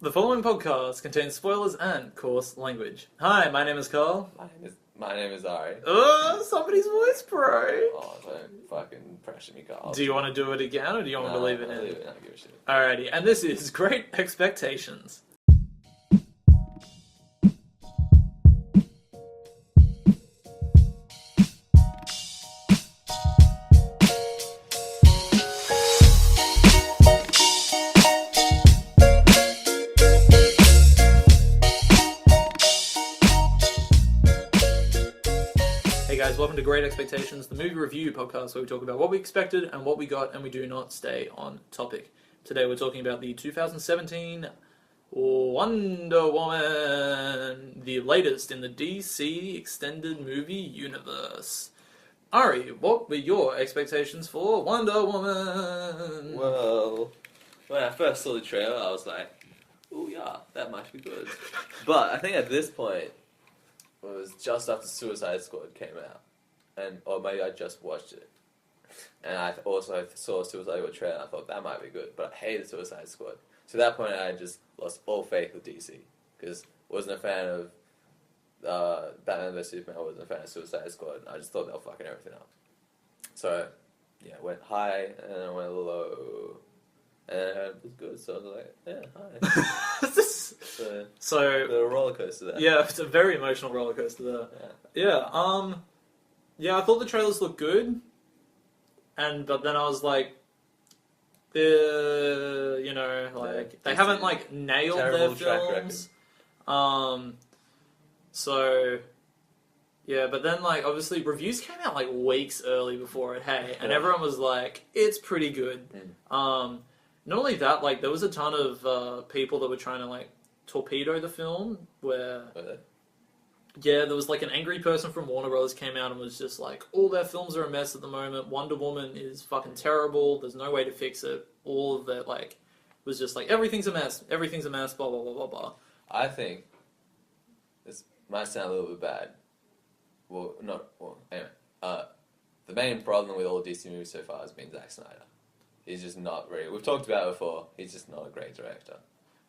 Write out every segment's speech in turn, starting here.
The following podcast contains spoilers and coarse language. Hi, my name is Carl. My name is Ari. Oh, somebody's voice, bro. Oh, don't fucking pressure me, Carl. Do you want to do it again, or do you want me to leave it in? Leave it. I don't give a shit. Alrighty, and this is Great Expectations. Hey guys, welcome to Great Expectations, the movie review podcast where we talk about what we expected and what we got, and we do not stay on topic. Today we're talking about the 2017 Wonder Woman, the latest in the DC extended movie universe. Ari, what were your expectations for Wonder Woman? Well, when I first saw the trailer, I was like, "Oh yeah, that might be good." But I think at this point, it was just after Suicide Squad came out, or maybe I just watched it, and I also saw Suicide Squad trailer. And I thought that might be good, but I hated Suicide Squad. So at that point, I just lost all faith with DC because wasn't a fan of Batman vs Superman. I wasn't a fan of Suicide Squad. I just thought they were fucking everything up. So yeah, I went high and then I went low, and it was good. So I was like, yeah, hi. So a little roller coaster there. Yeah, it's a very emotional roller coaster there. Yeah, I thought the trailers looked good, but then I was like, they haven't like nailed their films. So yeah, but then like obviously reviews came out like weeks early before it, and everyone was like, it's pretty good. Not only that, like there was a ton of people that were trying to like torpedo the film where there was like an angry person from Warner Bros. Came out and was just like, all their films are a mess at the moment, Wonder Woman is fucking terrible, there's no way to fix it, all of that like was just like, everything's a mess, blah blah blah blah blah. I think this might sound a little bit bad. Anyway, the main problem with all DC movies so far has been Zack Snyder. He's just not really, we've talked about it before, he's just not a great director.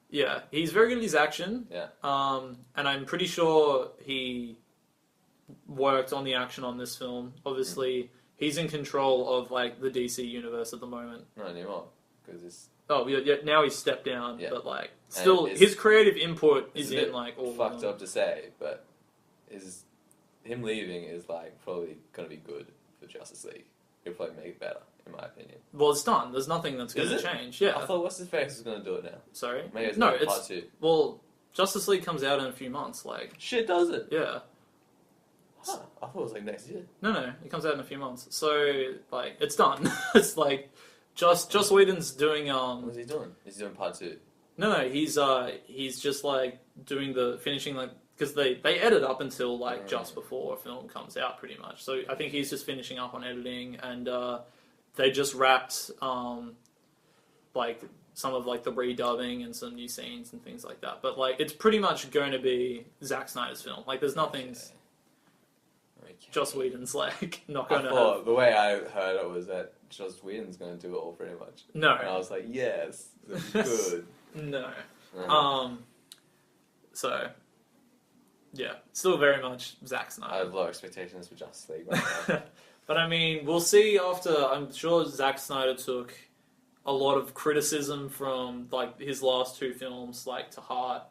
Yeah, he's very good at his action. Yeah. And I'm pretty sure he worked on the action on this film. Obviously, he's in control of like the DC universe at the moment. Not anymore, because it's... Oh, yeah, now he's stepped down, yeah. But like, still, his creative input is in like all. Fucked up to say, but him leaving is like probably gonna be good for Justice League. It'll probably make it better, in my opinion. Well, it's done. There's nothing that's going to change. Yeah. I thought What's His Face was going to do it now. Sorry? Maybe it's part 2. Well, Justice League comes out in a few months. Like shit, does it? Yeah. Huh. I thought it was like next year. No, it comes out in a few months. So like, it's done. It's like Joss Whedon's doing What's he doing? Is he doing part 2? No, he's just like doing the finishing, like, because they edit up until like just before a film comes out, pretty much. So I think he's just finishing up on editing, and they just wrapped like some of like the redubbing and some new scenes and things like that. But like, it's pretty much going to be Zack Snyder's film. Like, there's nothing. Okay. Joss Whedon's like not going to. Have... The way I heard it was that Joss Whedon's going to do it all pretty much. No, and I was like, yes, good. No. So. Yeah, still very much Zack Snyder. I have low expectations for Justice League right now. But I mean, we'll see after. I'm sure Zack Snyder took a lot of criticism from like his last 2 films, like, to heart,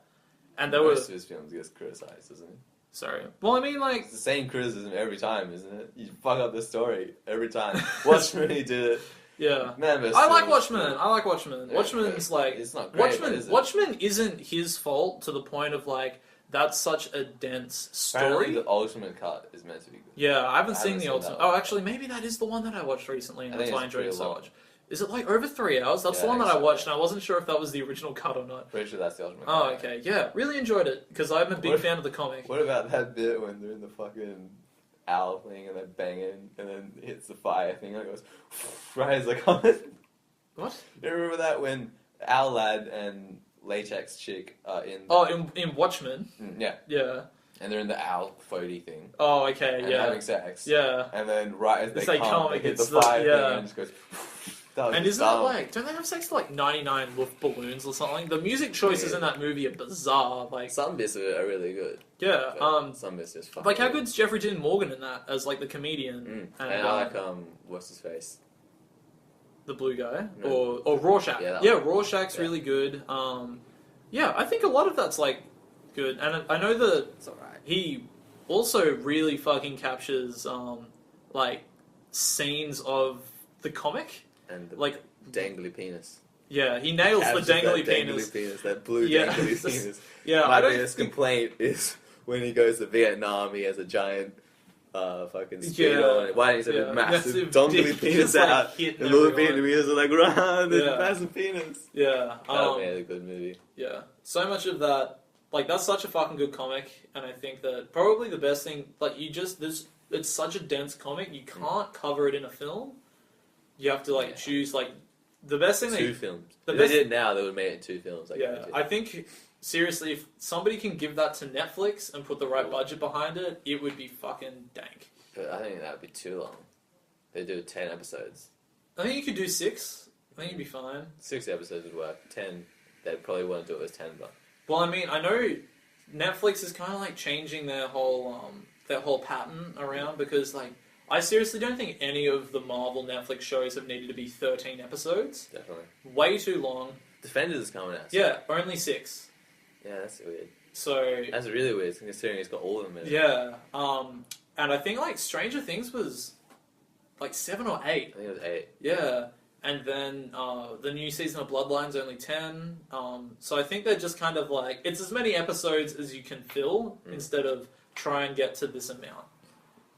and most of his films gets criticized, doesn't he? Sorry. Well, I mean, like, it's the same criticism every time, isn't it? You fuck up the story every time. Watchmen, he did it. Yeah. Man, I like Watchmen. Yeah, Watchmen's like, it's not great. Watchmen isn't his fault to the point of like, that's such a dense story. Apparently the Ultimate Cut is meant to be good. Yeah, I haven't seen the Ultimate. Oh, actually, maybe that is the one that I watched recently, and that's why I enjoyed it so much. Is it like over 3 hours? That's the one that I watched, and I wasn't sure if that was the original cut or not. Pretty sure that's the Ultimate Cut. Oh, Cut. okay. Yeah, really enjoed it, because I'm a big fan of the comic. What about that bit when they're in the fucking owl thing, and they're banging, and then it hits the fire thing, and it goes, right as they come in? What? Do you remember that when Owl Lad and Latex Chick are in... in Watchmen? Yeah. Yeah. And they're in the owl floaty thing. Oh, okay, and having sex. Yeah. And then right as they come, it hit the fire thing and it just goes... That was And just isn't it dumb. like, don't they have sex to like 99 Luft balloons or something? The music choices Yeah. in that movie are bizarre. Like, Some bits of it are really good. yeah, But some bits just fucking like how weird. good's Jeffrey Dean Morgan in that as like the comedian? And I like what's his face? The blue guy, No. or Rorschach. Yeah, that Yeah, one. Rorschach's Yeah. really good. Yeah, I think a lot of that's like good, and I know that It's alright. he also really fucking captures like scenes of the comic. And the Like, dangly penis. yeah, he nails the Captures that dangly penis. That blue Yeah. dangly penis. Yeah, I My don't biggest think- complaint is when he goes to Vietnam, he has a giant fucking speedo Yeah. on it. Why does he have Yeah. a massive Massive dongly dick penis just, like, out? hitting And all the everyone. Vietnamese are like, run, there's Yeah. a massive penis. Yeah, That made a good movie. yeah. So much of that, like that's such a fucking good comic, and I think that probably the best thing, like it's such a dense comic, you can't cover it in a film. You have to like Yeah. choose like the best thing. Two films. the If best- they did it now, they would have made it 2 films. I Yeah, guarantee. I think seriously, if somebody can give that to Netflix and put the right Ooh. budget behind it, it would be fucking dank. But I think that would be too long. They do 10 episodes. I think you could do 6. I think you'd be fine. 6 episodes would work. 10, they probably wouldn't do it as 10, but Well, I mean, I know Netflix is kind of like changing their whole pattern around because like I seriously don't think any of the Marvel Netflix shows have needed to be 13 episodes. definitely. Way too long. Defenders is coming out. Yeah, only 6. Yeah, that's weird. So That's really weird, considering it's got all of them in it. yeah, and I think like Stranger Things was like 7 or 8. I think it was 8. Yeah, and then the new season of Bloodline's only 10. So I think they're just kind of like it's as many episodes as you can fill instead of try and get to this amount.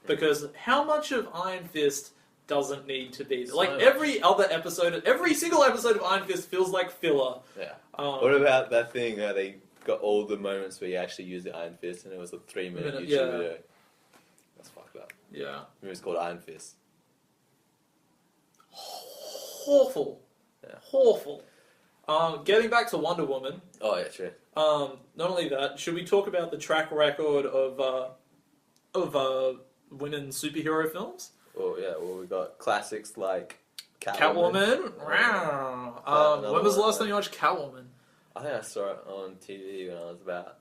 Because how much of Iron Fist doesn't need to be like So every other episode, every single episode of Iron Fist feels like filler. Yeah. What about that thing where they got all the moments where you actually use the Iron Fist and it was a 3-minute YouTube Yeah. video? That's fucked up. Yeah, It was called Iron Fist. awful, Yeah. awful. Getting back to Wonder Woman. Oh, yeah, true. Not only that, should we talk about the track record of women superhero films? Well, yeah, we got classics like Catwoman. Wow. When was the last time you watched Catwoman? I think I saw it on TV when I was about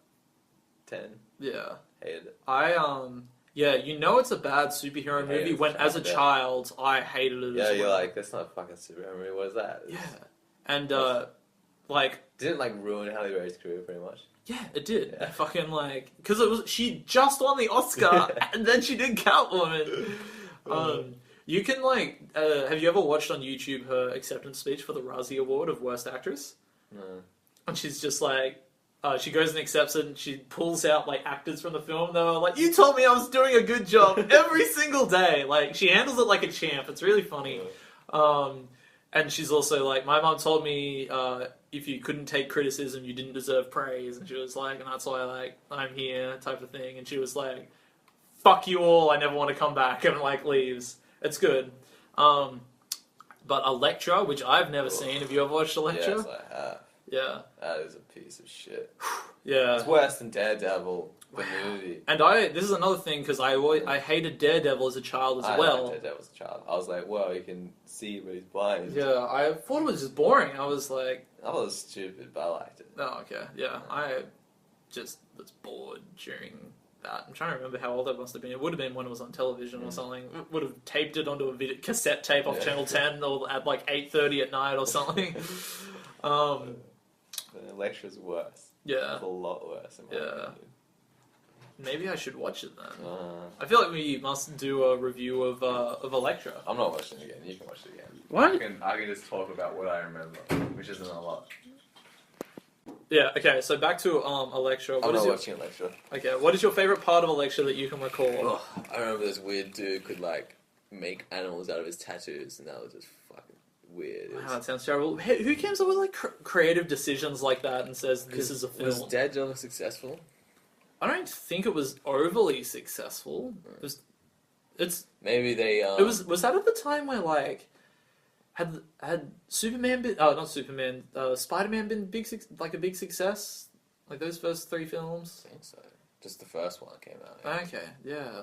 10. Yeah. Hated it. Yeah, you know it's a bad superhero You hate movie it when, as a yeah. child, I hated it Yeah, as you're well. like, that's not a fucking superhero movie. What is that? Yeah. And, like, Didn't like ruin Halle Berry's career pretty much. yeah, it did. Yeah. It fucking, like, because it was, she just won the Oscar, and then she did Catwoman. You can, like, have you ever watched on YouTube her acceptance speech for the Razzie Award of Worst Actress? No. And she's just like, she goes and accepts it, and she pulls out like actors from the film. They were like, "You told me I was doing a good job every single day." Like she handles it like a champ. It's really funny. And she's also like, "My mom told me if you couldn't take criticism, you didn't deserve praise." And she was like, "And that's why like I'm here," type of thing. And she was like, "Fuck you all. I never want to come back," and like leaves. It's good. But Elektra, which I've never seen. Have you ever watched Elektra? Yes, I have. Yeah. That is a piece of shit. Yeah. It's worse than Daredevil, the movie. And this is another thing because I hated Daredevil as a child as I well. liked Daredevil as a child. I was like, well, you can see but he's blind. Yeah, I thought it was just boring. I was like, That was stupid, but I liked it. oh, okay, yeah. I just was bored during that. I'm trying to remember how old I must have been. It would have been when it was on television or something. Would have taped it onto a cassette tape off Yeah. Channel 10 or at like 8:30 at night or something. The Elektra's worse. Yeah, It's a lot worse. In my Yeah. opinion. maybe I should watch it then. Uh, I feel like we must do a review of Elektra. I'm not watching it again. You can watch it again. What? I can just talk about what I remember, which isn't a lot. Yeah. Okay. So back to Elektra. I'm What is not your watching Elektra. Okay, what is your favorite part of Elektra that you can recall? Oh, I remember this weird dude could like make animals out of his tattoos, and that was just fucking weird. It Wow, was, that sounds terrible. Who comes up with like creative decisions like that and says this is a was film? Daredevil successful? I don't think it was overly successful. It's Maybe they. it was that at the time where like had Superman been not Superman Spider-Man been like a big success like those first 3 films. I think so. Just the first one came out. Okay, yeah.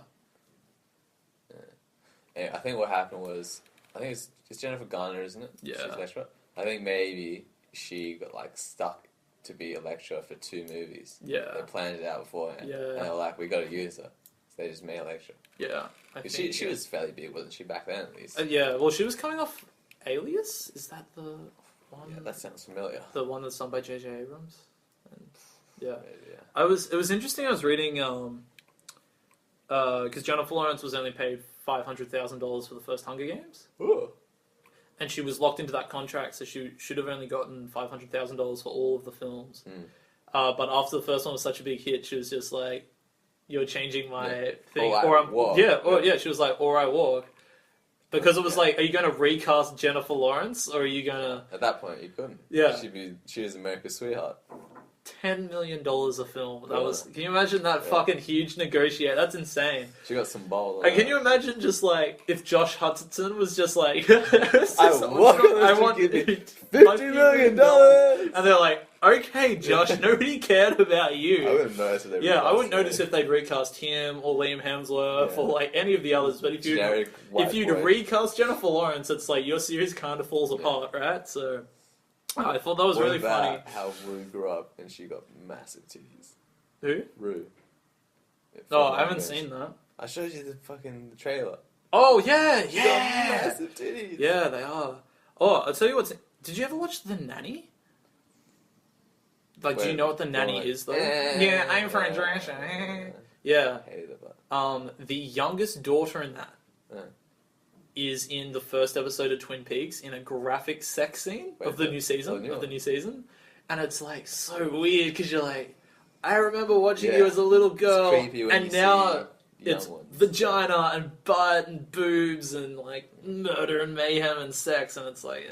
Anyway, I think what happened was I think it's Jennifer Garner, isn't it? Yeah. She's Elektra. I think maybe she got like stuck to be Elektra for 2 movies. Yeah. They planned it out beforehand. Yeah. And they were like, we got to use her. So they just made Elektra. Yeah. She was fairly big, wasn't she, back then at least? Yeah, well, she was coming off Alias. Is that the one? Yeah, that sounds familiar. The one that's done by J.J. Abrams. And, yeah. Maybe, yeah. It was interesting. I was reading because Jennifer Lawrence was only paid $500,000 for the first Hunger Games, Ooh. and she was locked into that contract, so she should have only gotten $500,000 for all of the films. But after the first one was such a big hit, she was just like, "You're changing my thing," Or I walk. She was like, "Or I walk," because it was like, "Are you going to recast Jennifer Lawrence, or are you going to?" At that point, you couldn't. Yeah. She was America's sweetheart. $10 million a film. That Yeah. was. Can you imagine that fucking huge negotiate? That's insane. She got some ball. And can you imagine just like if Josh Hutcherson was just like, I want $50 million. and they're like, okay, Josh, nobody cared about you. I wouldn't notice if they Yeah, I recast wouldn't notice her. if they'd recast him or Liam Hemsworth or like any of the others. But if Generic white you'd boy. recast Jennifer Lawrence, it's like your series kind of falls apart, right? So I thought that was What really about funny. how Rue grew up and she got massive titties. Who? Rue. Oh, I haven't seen that. I showed you the fucking trailer. Oh yeah, She got yeah, massive titties. yeah. They are. Oh, I'll tell you what. Did you ever watch The Nanny? Like, do you Wait, know what The Nanny like, is though? Yeah, I'm French. Yeah. Hated it, but The youngest daughter in that Yeah. is in the first episode of Twin Peaks in a graphic sex scene Wait, of the the- new season. oh, new Of the one. new season, and it's like so weird because you're like, I remember watching Yeah. you as a little It's girl, creepy when and you now see young it's ones. vagina and butt and boobs and like murder and mayhem and sex, and it's like,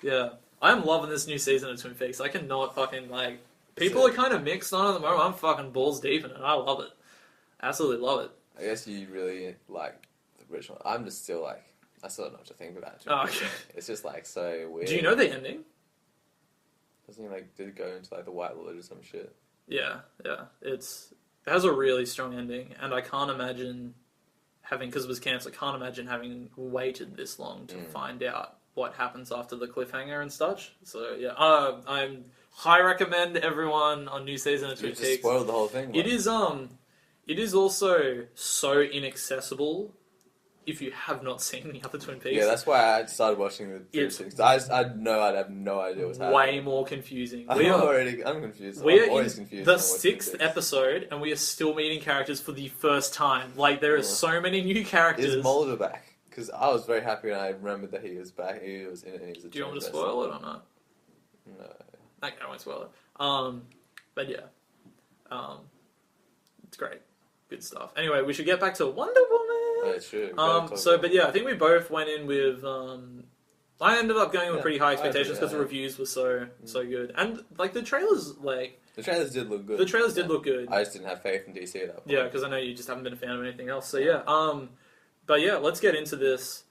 yeah. I'm loving this new season of Twin Peaks. I cannot fucking like. People So- are kind of mixed on it at the moment. I'm fucking balls deep in it. I love it. Absolutely love it. I guess you really like the original. I'm just still like, I still don't know what to think about it. Oh, okay. It's just like so weird. Do you know the ending? Doesn't he like, did it go into like the White Lodge or some shit? Yeah. It has a really strong ending, and I can't imagine because it was cancelled. I can't imagine having waited this long to find out what happens after the cliffhanger and such. So yeah, I'm high recommend everyone on new season of You Twin just Peaks. spoiled the whole thing. It is also so inaccessible if you have not seen the other Twin Peaks. Yeah, that's why I started watching the It's- Twin Peaks. I know I'd have no idea what's happening. way more confusing. I'm confused. We I'm are always in confused. the when I watch Twin 6th Peaks. episode, and we are still meeting characters for the first time. Like, there are so many new characters. Is Mulder back? Because I was very happy when I remembered that he was back. He was in it. And he was a Do you want me to transvestite. spoil it or not? No. Okay, I won't spoil it. But yeah. It's great. Good stuff. Anyway, we should get back to Wonder Woman. That's true. But yeah, I think we both went in with. I ended up going with Yeah, pretty high I agree, expectations because yeah. the reviews were so good, and like the trailers, like the trailers did look good. the trailers did look good. I just didn't have faith in DC at that point. Yeah, because I know you just haven't been a fan of anything else. So yeah, but yeah, let's get into this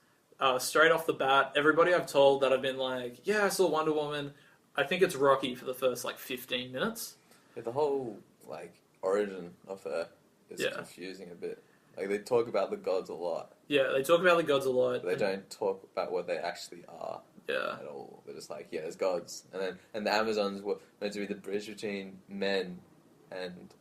straight off the bat. Everybody I've told that I've been like, yeah, I saw Wonder Woman. I think it's rocky for the first like 15 minutes. Yeah, the whole like origin of her is Yeah. confusing a bit. Like they talk about the gods a lot, Yeah, they talk about the gods a lot. but they don't talk about what they actually are Yeah, at all. They're just like, yeah, there's gods, and the Amazons were meant to be the bridge between men and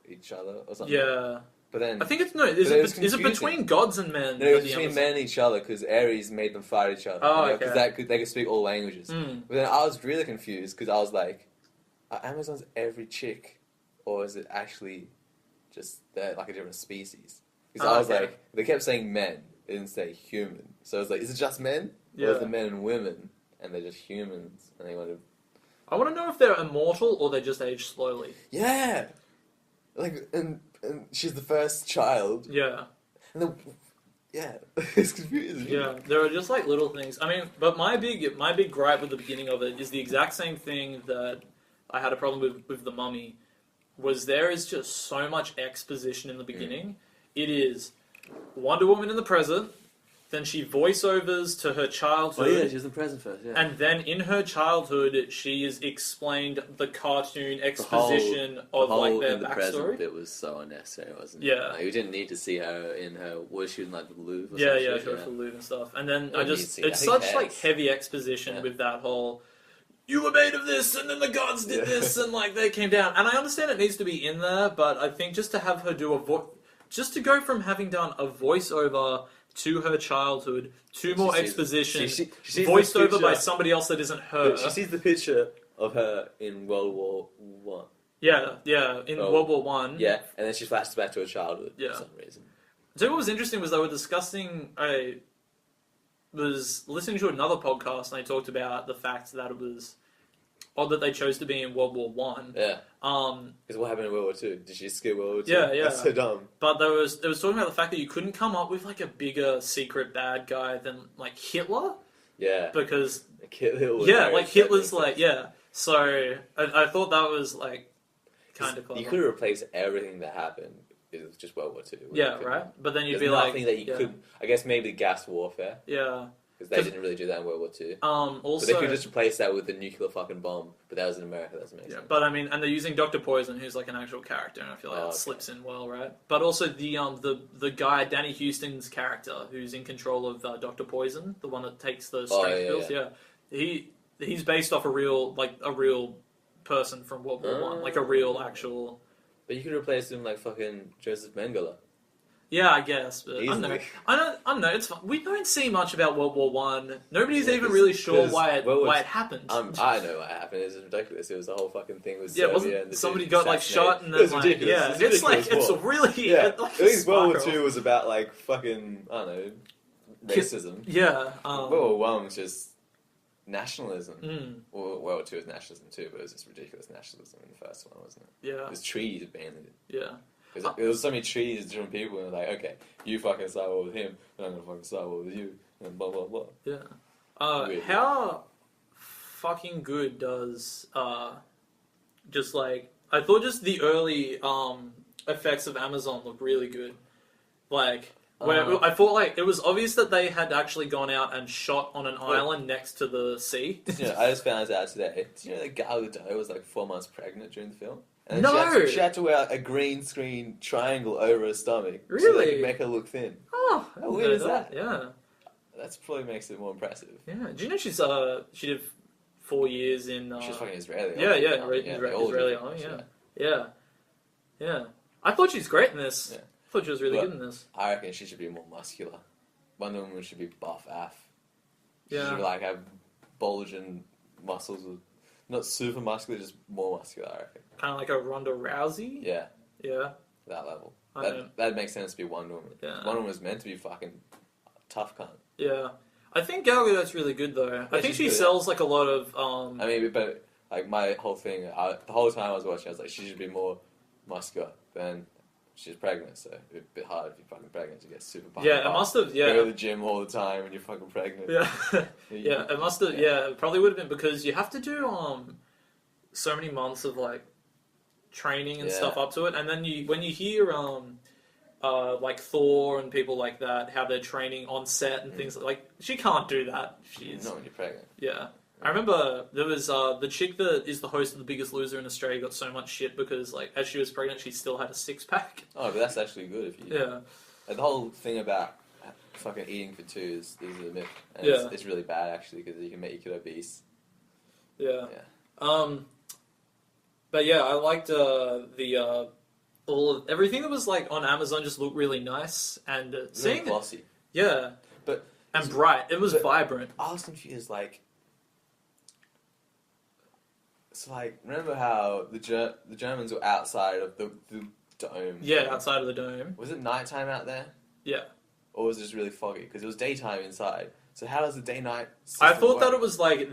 each other or something. yeah. But then I think it's no. But it was Is it confusing. between gods and men? no, it was that the between Amazon- men and each other because Ares made them fight each other. Oh, Because okay. they could speak all languages. Mm. But then I was really confused because I was like, are Amazons every chick, or is it actually just they're like a different species? Because I was Okay. like, they kept saying men, they didn't say human. So I was like, is it just men? Or Yeah. is it men and women, and they're just humans, and they want to... I want to know if they're immortal or they just age slowly. Yeah! Like, and she's the first child. Yeah. And then, yeah, it's confusing. Yeah, there are just like little things. I mean, but my big gripe with the beginning of it is the exact same thing that I had a problem with The Mummy. Was there is just so much exposition in the beginning. It is Wonder Woman in the present, then she voiceovers to her childhood. Oh yeah, she was in present first. Yeah. And then in her childhood, she is explained the cartoon exposition of like their in the backstory. present bit was so unnecessary, wasn't it? Yeah. Like, we didn't need to see her in her. Was she in like the Louvre? Or Yeah, some yeah, shit? she was for Louvre and stuff. And then Don't need to see that. it's Who such cares? like heavy exposition Yeah. with that whole. You were made of this, and then the gods did Yeah. this, and like they came down. And I understand it needs to be in there, but I think just to have her do just to go from having done a voiceover to her childhood to more exposition, She sees voiced the over by picture- somebody else that isn't her. She sees the picture of her in World War One. Yeah, in Oh. World War One. Yeah, and then she flashes back to her childhood Yeah. for some reason. So what was interesting was they were discussing. I was listening to another podcast and they talked about the fact that it was odd that they chose to be in World War One. Yeah, Um, because what happened in World War Two? Did she skip World War Two? Yeah, yeah. That's so dumb. but there was talking about the fact that you couldn't come up with like a bigger secret bad guy than like Hitler Yeah, because Hitler was yeah, very like Hitler's threatening. like yeah. So I thought that was like kind of clever. You could have replaced everything that happened with just World War Two. Yeah, right. But then you'd There's be like nothing that you yeah, could. I guess maybe gas warfare yeah. because they 'Cause- didn't really do that in World War Two. Also, But they could just replace that with the nuclear fucking bomb. But that was in America. That's amazing. yeah, but I mean, and they're using Doctor Poison, who's like an actual character, and I feel like Oh, that okay. slips in well, right? But also the guy Danny Houston's character, who's in control of Doctor Poison, the one that takes the strength pills, he's based off a real person from World War One, like a real actual. But you could replace him like fucking Joseph Mengele. Yeah, I guess, but I don't know. Easily. I don't know. It's fun. We don't see much about World War One. Nobody's Yeah, even 'cause- really sure 'cause why World War it happened. I know what happened. It's ridiculous. It was the whole fucking thing with Yeah, Serbia wasn't and the somebody dude got like assassinated. shot and It then was like ridiculous. yeah, It's it's like ridiculous it's war. really Yeah, it's like at least World War spiral. Two was about like fucking I don't know racism. Yeah, World War One was just nationalism. mm, Well, World War Two was nationalism too, but it was just ridiculous nationalism in the first one, wasn't it? yeah, It was trees mainly. yeah. Because there was so many trees, different people, and like, okay, you fucking start war with him, and I'm gonna fucking start war with you, and blah blah blah. Yeah. Weird. How fucking good does just like I thought just the early effects of Amazon look really good. Like where I thought like it was obvious that they had actually gone out and shot on an island next to the sea. You know, I just found out today. Did you know that Gal Gadot was like 4 months pregnant during the film? And No! she had to wear a green screen triangle over her stomach. So they Really? could make her look thin. Oh, I How didn't weird know is that? Yeah. That probably makes it more impressive. Yeah. Do you know she did 4 years in She's fucking Israeli. yeah, aren't yeah, they? Israeli they all do Israeli pretty army, much, yeah. Yeah. I thought she's great in this. Yeah. I thought she was really Well, good in this. I reckon she should be more muscular. Wonder Woman should be buff af. She Yeah. should like have bulging muscles, not super muscular, just more muscular. I reckon. Kind of like a Ronda Rousey. Yeah, Yeah. that level. I know. That makes sense to be Wonder Woman. Yeah. Wonder Woman was meant to be fucking tough cunt. Yeah. I think Gal Gadot's really good though. I think she's she good, sells like a lot of I mean, but like my whole thing, the whole time I was watching, I was like, she should be more muscular. Then she's pregnant, so it'd be a bit hard if you're fucking pregnant to get super buff. yeah, it must have Go to yeah. the gym all the time when you're fucking pregnant. Yeah. Yeah, it must have yeah, it probably would have been because you have to do so many months of like training and Yeah. stuff up to it and then when you hear like Thor and people like that how they're training on set and things like she can't do that. She's Not when you're pregnant. yeah. I remember there was the chick that is the host of The Biggest Loser in Australia got so much shit because like as she was pregnant she still had a six pack. Oh, but that's actually good if you. Yeah. Like, the whole thing about fucking eating for two is a myth. And Yeah. it's really bad actually because you can make you get obese. Yeah. Yeah. But yeah, I liked everything that was like on Amazon just looked really nice and Really seeing it, glossy. yeah, But and bright. It was but- vibrant. I was confused. Like, it's like remember how the Germans were outside of the dome? Yeah, outside of the dome. Was it nighttime out there, Yeah, or was it just really foggy? Because it was daytime inside. So how does the day-night? I thought that it was like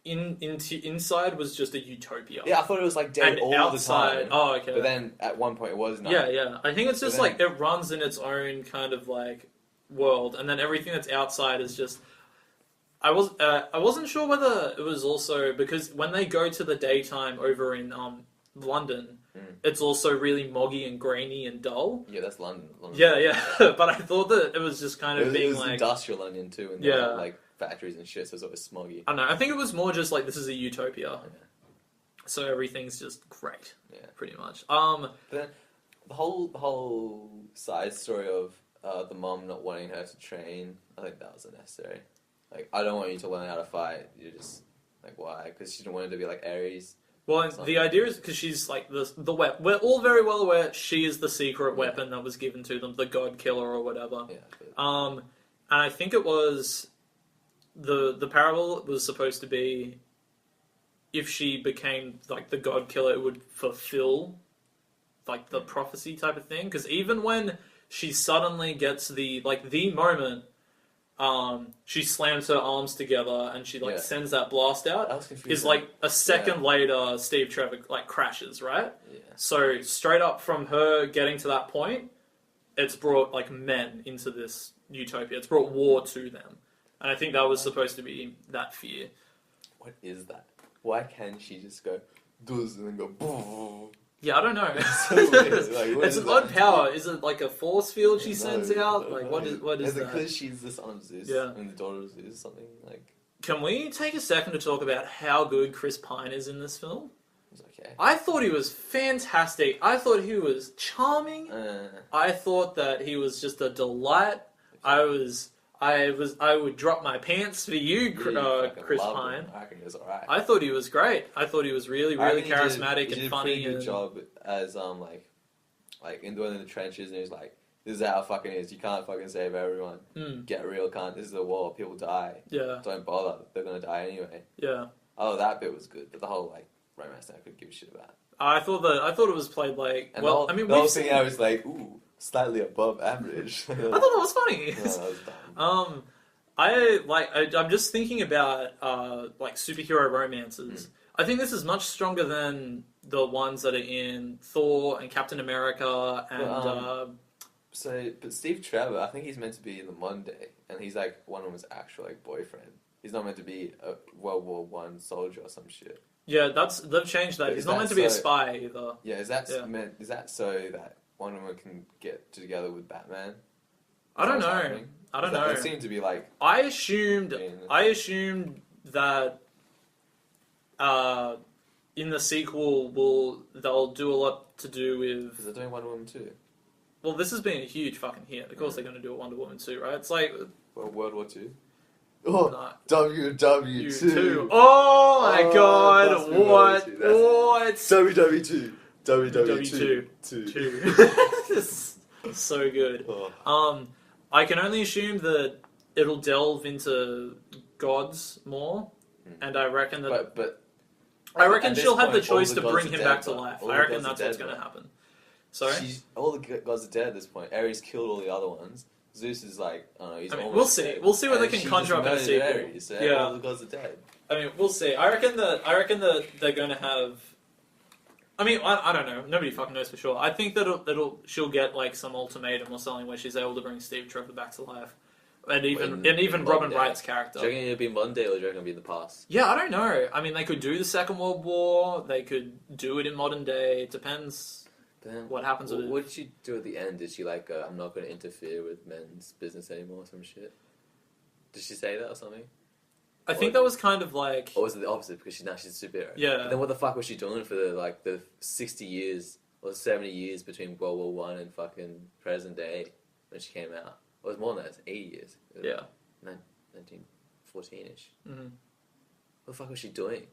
inside was just a utopia. Yeah, I thought it was like day and all outside. the time. Oh, okay. But then at one point it was night. yeah, yeah. I think it's But just then- like it runs in its own kind of like world, and then everything that's outside is just. I wasn't sure whether it was also because when they go to the daytime over in London, it's also really moggy and grainy and dull. Yeah, that's London. Yeah. But I thought that it was just kind of being like industrial London too, and Yeah. like factories and shit, so it's always smoggy. I don't know. I think it was more just like this is a utopia, Yeah. so everything's just great, Yeah. pretty much. But then the whole side story of the mom not wanting her to train, I think that was unnecessary. Like, I don't want you to learn how to fight. You're just like, why? Because she didn't want her to be like Ares. Well, and the idea is because she's like the weapon. We're all very well aware she is the secret weapon that was given to them, the God Killer or whatever. Yeah. And I think it was the parable was supposed to be if she became like the God Killer, it would fulfill like the prophecy type of thing. Because even when she suddenly gets the moment. She slams her arms together and she sends that blast out. I was confused. Is like a second later, Steve Trevor like crashes, right? Yeah. So straight up from her getting to that point, it's brought like men into this utopia. It's brought war to them, and I think that was supposed to be that fear. What is that? Why can't she just go does and then go boom? Yeah, I don't know. It's so weird. Like, it's an odd power. Is it like a force field she sends out? Like what is is that? Because she's the son of Zeus and the daughter of Zeus, something like. Can we take a second to talk about how good Chris Pine is in this film? It's okay. I thought he was fantastic. I thought he was charming. I thought that he was just a delight. I would drop my pants for you, Chris Pine. I reckon he was alright. I thought he was great. I thought he was really charismatic and funny. He did a good job as like in the trenches, and he was like, "This is how it fucking is. You can't fucking save everyone. Get real, cunt. This is a war. People die. Yeah. Don't bother. They're gonna die anyway." Yeah. Oh, that bit was good, but the whole like romance thing I couldn't give a shit about. I thought it was played like And well. the whole thing I was like, ooh, slightly above average. I thought that was funny. No, that was dumb. I'm just thinking about like superhero romances. I think this is much stronger than the ones that are in Thor and Captain America and but Steve Trevor, I think he's meant to be in the modern day, and he's like Wonder Woman's actual like boyfriend. He's not meant to be a World War I soldier or some shit. yeah, they've changed that. But He's not meant to be a spy either. Yeah, is that so that Wonder Woman can get together with Batman? I don't know. I don't know. It seemed to be like I assumed that in the sequel they'll do a lot to do with. Because they're doing Wonder Woman 2. Well, this has been a huge fucking hit. Of course, they're going to do a Wonder Woman 2, right? It's like World War 2. Oh, no. WW2. Oh my god! What? WW2. WW2. 2. So good. Oh. I can only assume that it'll delve into gods more, and I reckon that. But I reckon she'll have the point, choice all the to bring gods him are back dead, to life. all I the reckon gods that's are what's dead, going to bro. happen. Sorry? All the gods are dead at this point. Ares killed all the other ones. Zeus is like, I don't know, he's almost we'll see. dead. We'll see what they And can she conjure just up in a murdered sequel. Ares, so Yeah. all the gods are dead. I mean, we'll see. I reckon that they're going to have. I mean, I don't know. Nobody fucking knows for sure. I think that she'll get like some ultimatum or something where she's able to bring Steve Trevor back to life, and even Robin Wright's character. Do you reckon it'll be Monday or do you reckon it'll be in the past? Yeah, I don't know. I mean, they could do the Second World War. They could do it in modern day. It depends what happens with it. What did she do at the end? Did she like, I'm not going to interfere with men's business anymore or some shit? Did she say that or something? I think that was kind of like... Or was it the opposite because she's a superhero? Yeah. But then what the fuck was she doing for the 60 years or 70 years between World War I and fucking present day when she came out? It was more than that. It's 80 years. Yeah. 1914-ish. Mm-hmm. What the fuck was she doing?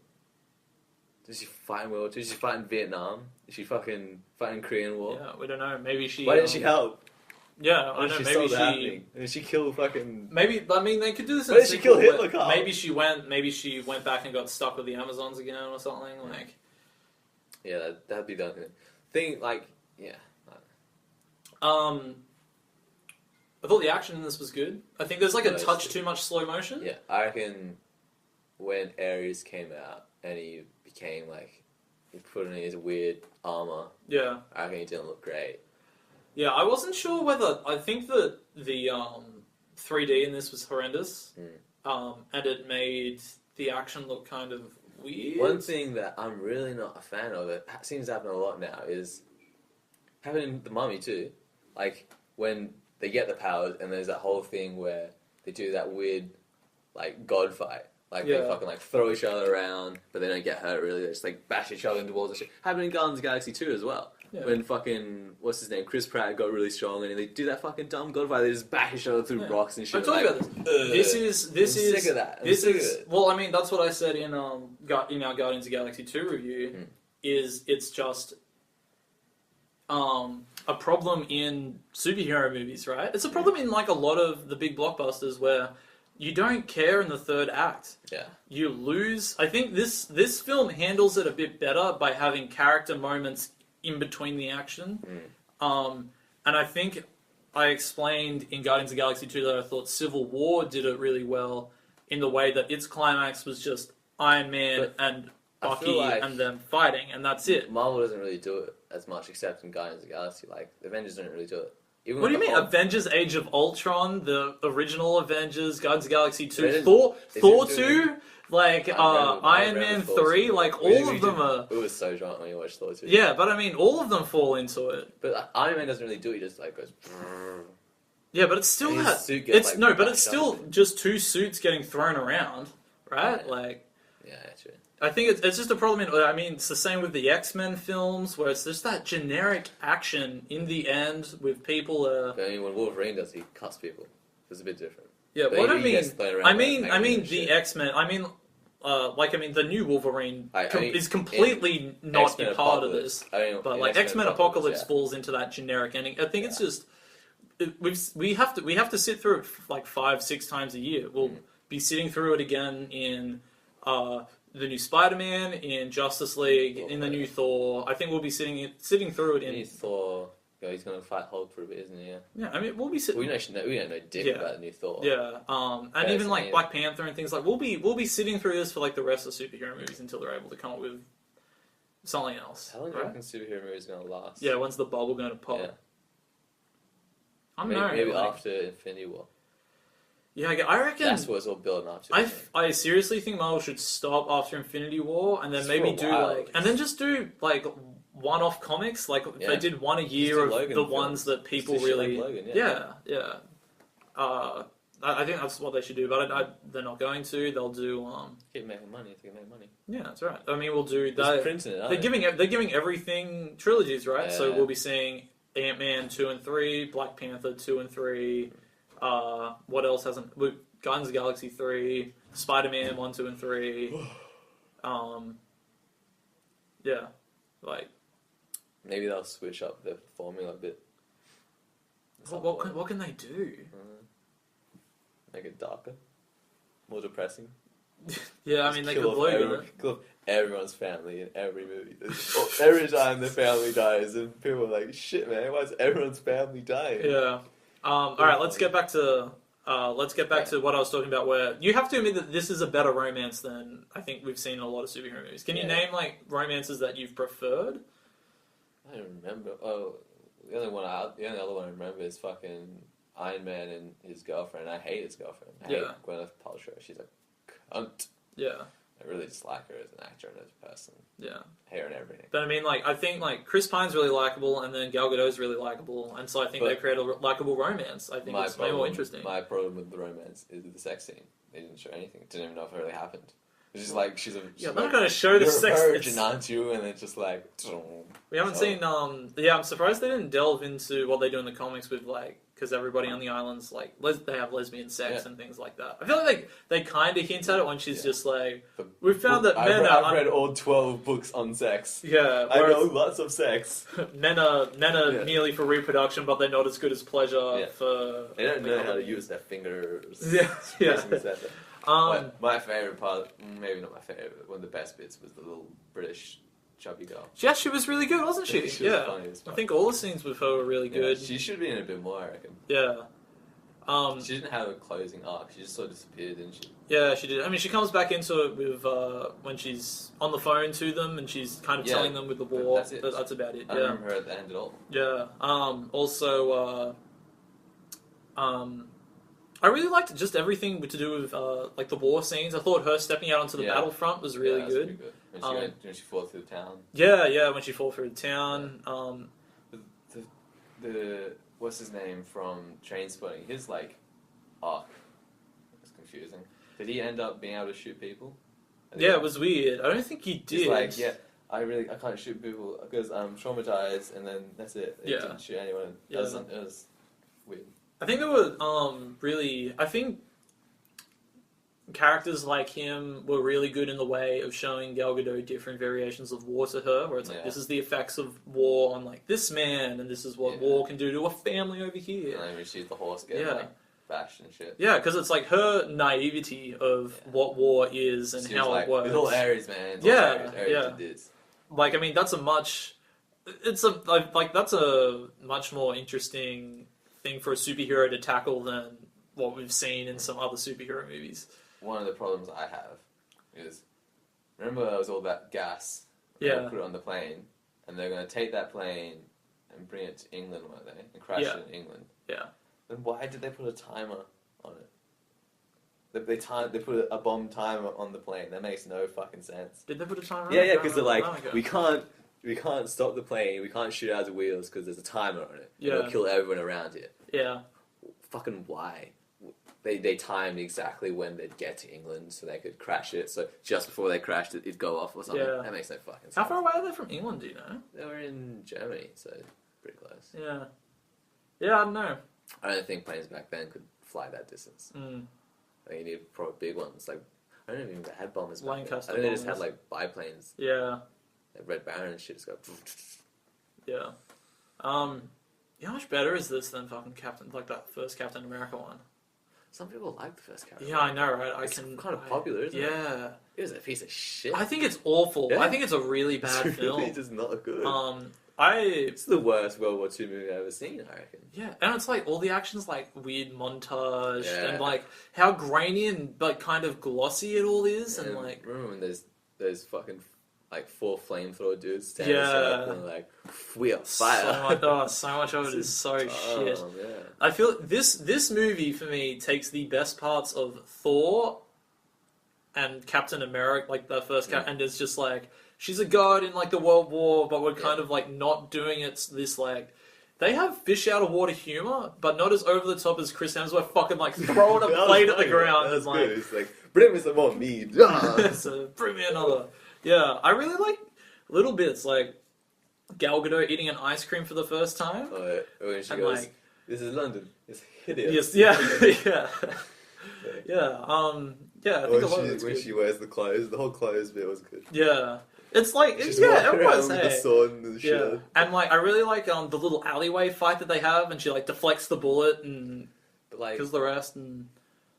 Did she fight in World War II? Did she fight in Vietnam? Did she fucking fight in Korean War? Yeah, we don't know. Maybe she... Why didn't she help? Yeah, I know. Maybe she... Did she kill fucking... Maybe, I mean, they could do this in Why did she kill Hitler, Carl? Maybe she went back and got stuck with the Amazons again or something, like... Yeah, that'd be the thing, like, yeah. I thought the action in this was good. I think there's like a touch too much slow motion. Yeah, I reckon when Ares came out and he became like, he put on his weird armor. Yeah. I reckon he didn't look great. Yeah, I wasn't sure whether... I think that the 3D in this was horrendous. And it made the action look kind of weird. One thing that I'm really not a fan of, it seems to happen a lot now, is happening in The Mummy too. Like, when they get the powers, and there's that whole thing where they do that weird, like, god fight. Like, they fucking, like, throw each other around, but they don't get hurt, really. They just, like, bash each other into walls and shit. Happened in Guardians of the Galaxy 2 as well. Yeah. When fucking, what's his name, Chris Pratt got really strong, and they do that fucking dumb god fight. They just bash each other through rocks and shit. I'm talking about this. This is sick of that. This is well, I mean, that's what I said in our Guardians of the Galaxy 2 review. Is it's just a problem in superhero movies, right? It's a problem in like a lot of the big blockbusters where you don't care in the third act. Yeah. You lose. I think this film handles it a bit better by having character moments in between the action. And I think I explained in Guardians of the Galaxy 2 that I thought Civil War did it really well in the way that its climax was just Iron Man and Bucky and them fighting, and that's it. Marvel doesn't really do it as much, except in Guardians of the Galaxy. Like, the Avengers don't really do it. What do you mean? Avengers Age of Ultron, the original Avengers, Guardians of the Galaxy 2, Avengers, Thor 2, like Iron Man 3, like all of them are... It was so drunk when you watched Thor 2. Yeah, but I mean, all of them fall into it. But Iron Man doesn't really do it, he just like goes... Yeah, but it's still and that... his suit gets, It's, like, no, but it's bashed still up. just two suits getting thrown around, right? Yeah. Like... Yeah, true. I think it's just a problem. I mean, it's the same with the X-Men films, where it's just that generic action in the end with people. But I mean, when Wolverine does, he cuts people. It's a bit different. Yeah, But what I he mean, gets thrown around I by mean and the shit. X-Men. I mean, the new Wolverine mean, is completely not X-Men a part of Apocalypse. this. I mean, But in like X-Men Apocalypse yeah. falls into that generic ending. I think it's just we have to sit through it like 5-6 times a year. We'll be sitting through it again in the new Spider-Man, in Justice League, in the new Thor. I think we'll be sitting through it in. New Thor. Yeah, he's going to fight Hulk for a bit, isn't he? Yeah. Yeah, I mean we'll be sitting. We don't know dick about the new Thor. Yeah, and Yeah, even like yeah. Black Panther and things like we'll be sitting through this for like the rest of the superhero movies until they're able to come up with something else. How long do you right? reckon superhero movies going to last? Yeah, when's the bubble going to pop? Yeah. I don't Maybe, know. maybe like- after Infinity War. Yeah, I reckon. That's what it's all building up to. I seriously think Marvel should stop after Infinity War and then Just maybe for a do while. like and then just do like one-off comics. Like if Yeah. they did one a year do of Logan the films. ones that people Just do shit really. like Logan, yeah. I think that's what they should do, but they're not going to. They'll do. Keep making money if they can make money. Yeah, that's right. I mean, we'll do Just that. printing it, aren't They're giving everything trilogies, right? So Yeah. we'll be seeing Ant-Man 2 and 3, Black Panther 2 and 3. What else hasn't? Guardians of the Galaxy 3, Spider-Man 1, 2, and 3. Yeah, like Maybe they'll switch up the formula a bit. what can they do? Make it darker, more depressing. Yeah, I mean they could Kill off Logan it. kill off everyone's family in every movie. Every time their family dies, and people are like, "Shit, man, why is everyone's family dying?" Yeah. All right, let's get back to what I was talking about. Where you have to admit that this is a better romance than I think we've seen in a lot of superhero movies. Can you name like romances that you've preferred? I don't remember. Oh, the only other one I remember is fucking Iron Man and his girlfriend. I hate his girlfriend. I hate Gwyneth Paltrow. She's a cunt. Yeah. I really dislike her as an actor and as a person. Yeah. Hair and everything. But I mean, like, I think like Chris Pine's really likable, and then Gal Gadot's really likable, and so I think they create a likable romance. I think it's way more interesting. My problem with the romance is the sex scene. They didn't show anything. Didn't even know if it really happened. It's just like she's they're not going to show the you're sex. a virgin, aren't you? And it's just like we haven't seen. Yeah, I'm surprised they didn't delve into what they do in the comics with like because everybody on the islands like they have lesbian sex and things like that. I feel like they kind of hint at it when she's just like, we found that men are. I've read all 12 books on sex. Yeah, I know lots of sex. men are merely for reproduction, but they're not as good as pleasure for. They don't know how to use their fingers. Yeah. My favourite part, maybe not my favourite, but one of the best bits was the little British chubby girl. Yeah, she was really good, wasn't she? She was funny as fuck. I think all the scenes with her were really good. She should be in a bit more, I reckon. Yeah. She didn't have a closing arc. She just sort of disappeared, didn't she? Yeah, she did. I mean, she comes back into it with when she's on the phone to them and she's kind of telling them with the war. That's it. That's about it. I don't remember her at the end at all. Yeah. Also, I really liked just everything to do with like the war scenes. I thought her stepping out onto the Yeah. battlefront was really that's good. pretty good. When she fought through the town. Yeah, when she fought through the town. The what's his name from Trainspotting? His like arc was confusing. Did he end up being able to shoot people? Yeah, it was weird. I don't think he did. He's like, yeah, I can't shoot people because I'm traumatized, and then that's it. He Yeah. didn't shoot anyone. It was weird. I think there were really. I think characters like him were really good in the way of showing Gal Gadot different variations of war to her, where it's like, this is the effects of war on like this man, and this is what war can do to a family over here. And then we see the horse get like bashed and shit. Yeah, because it's like her naivety of what war is and She how was like, it works. Little Ares, man. Yeah. Did this. Like, I mean, that's a much more interesting thing for a superhero to tackle than what we've seen in some other superhero movies. One of the problems I have is, remember it was all that gas. Yeah. They put it on the plane, and they're going to take that plane and bring it to England, weren't they? And crash it in England. Yeah. Then why did they put a timer on it? They put a bomb timer on the plane. That makes no fucking sense. Did they put a timer on it? Yeah, because they're like, Oh, okay. we can't stop the plane. We can't shoot out the wheels because there's a timer on it. Yeah. It'll kill everyone around here. Yeah. Fucking why? They timed exactly when they'd get to England so they could crash it. So just before they crashed it, it'd go off or something. Yeah. That makes no fucking sense. How far away are they from England, do you know? They were in Germany, so pretty close. Yeah. Yeah, I don't know. I don't think planes back then could fly that distance. Mm. I think you need probably big ones. Like, I don't even think they had bombers back then. Lancaster I think they just had bombers. like biplanes. Yeah. Like Red Baron and shit just go. Yeah. How much better is this than fucking that first Captain America one? Some people like the first Captain. Yeah, I know, right? It's kind of popular, isn't it? Yeah. It was a piece of shit. I think it's awful. Yeah. I think it's a really bad It's film. really just not good. It's It's the worst World War II movie I've ever seen, I reckon. yeah, and it's like all the action's like weird montage Yeah. and like how grainy and like kind of glossy it all is, and like remember when those fucking like 4 flamethrower dudes standing Yeah. circle and like we are fire. so much of it is so shit. Yeah. I feel this movie for me takes the best parts of Thor and Captain America, like the first and it's just like she's a god in like the World War, but we're kind of like not doing it this like. They have fish out of water humor, but not as over the top as Chris Hemsworth fucking like throwing a plate at the ground. That's and, like, good. It's like bring me some more meat. so bring me another. Yeah, I really like little bits like Gal Gadot eating an ice cream for the first time. When she And, goes, like- "This is London. It's hideous." Yes, yeah, yeah, yeah. I think a lot of it's when good. she wears the clothes, the whole clothes bit was good. Yeah, it's like She's yeah, walking around everyone's with the hey. sword and the Yeah, shield. and like I really like the little alleyway fight that they have, and she like deflects the bullet and But like, kills the rest. And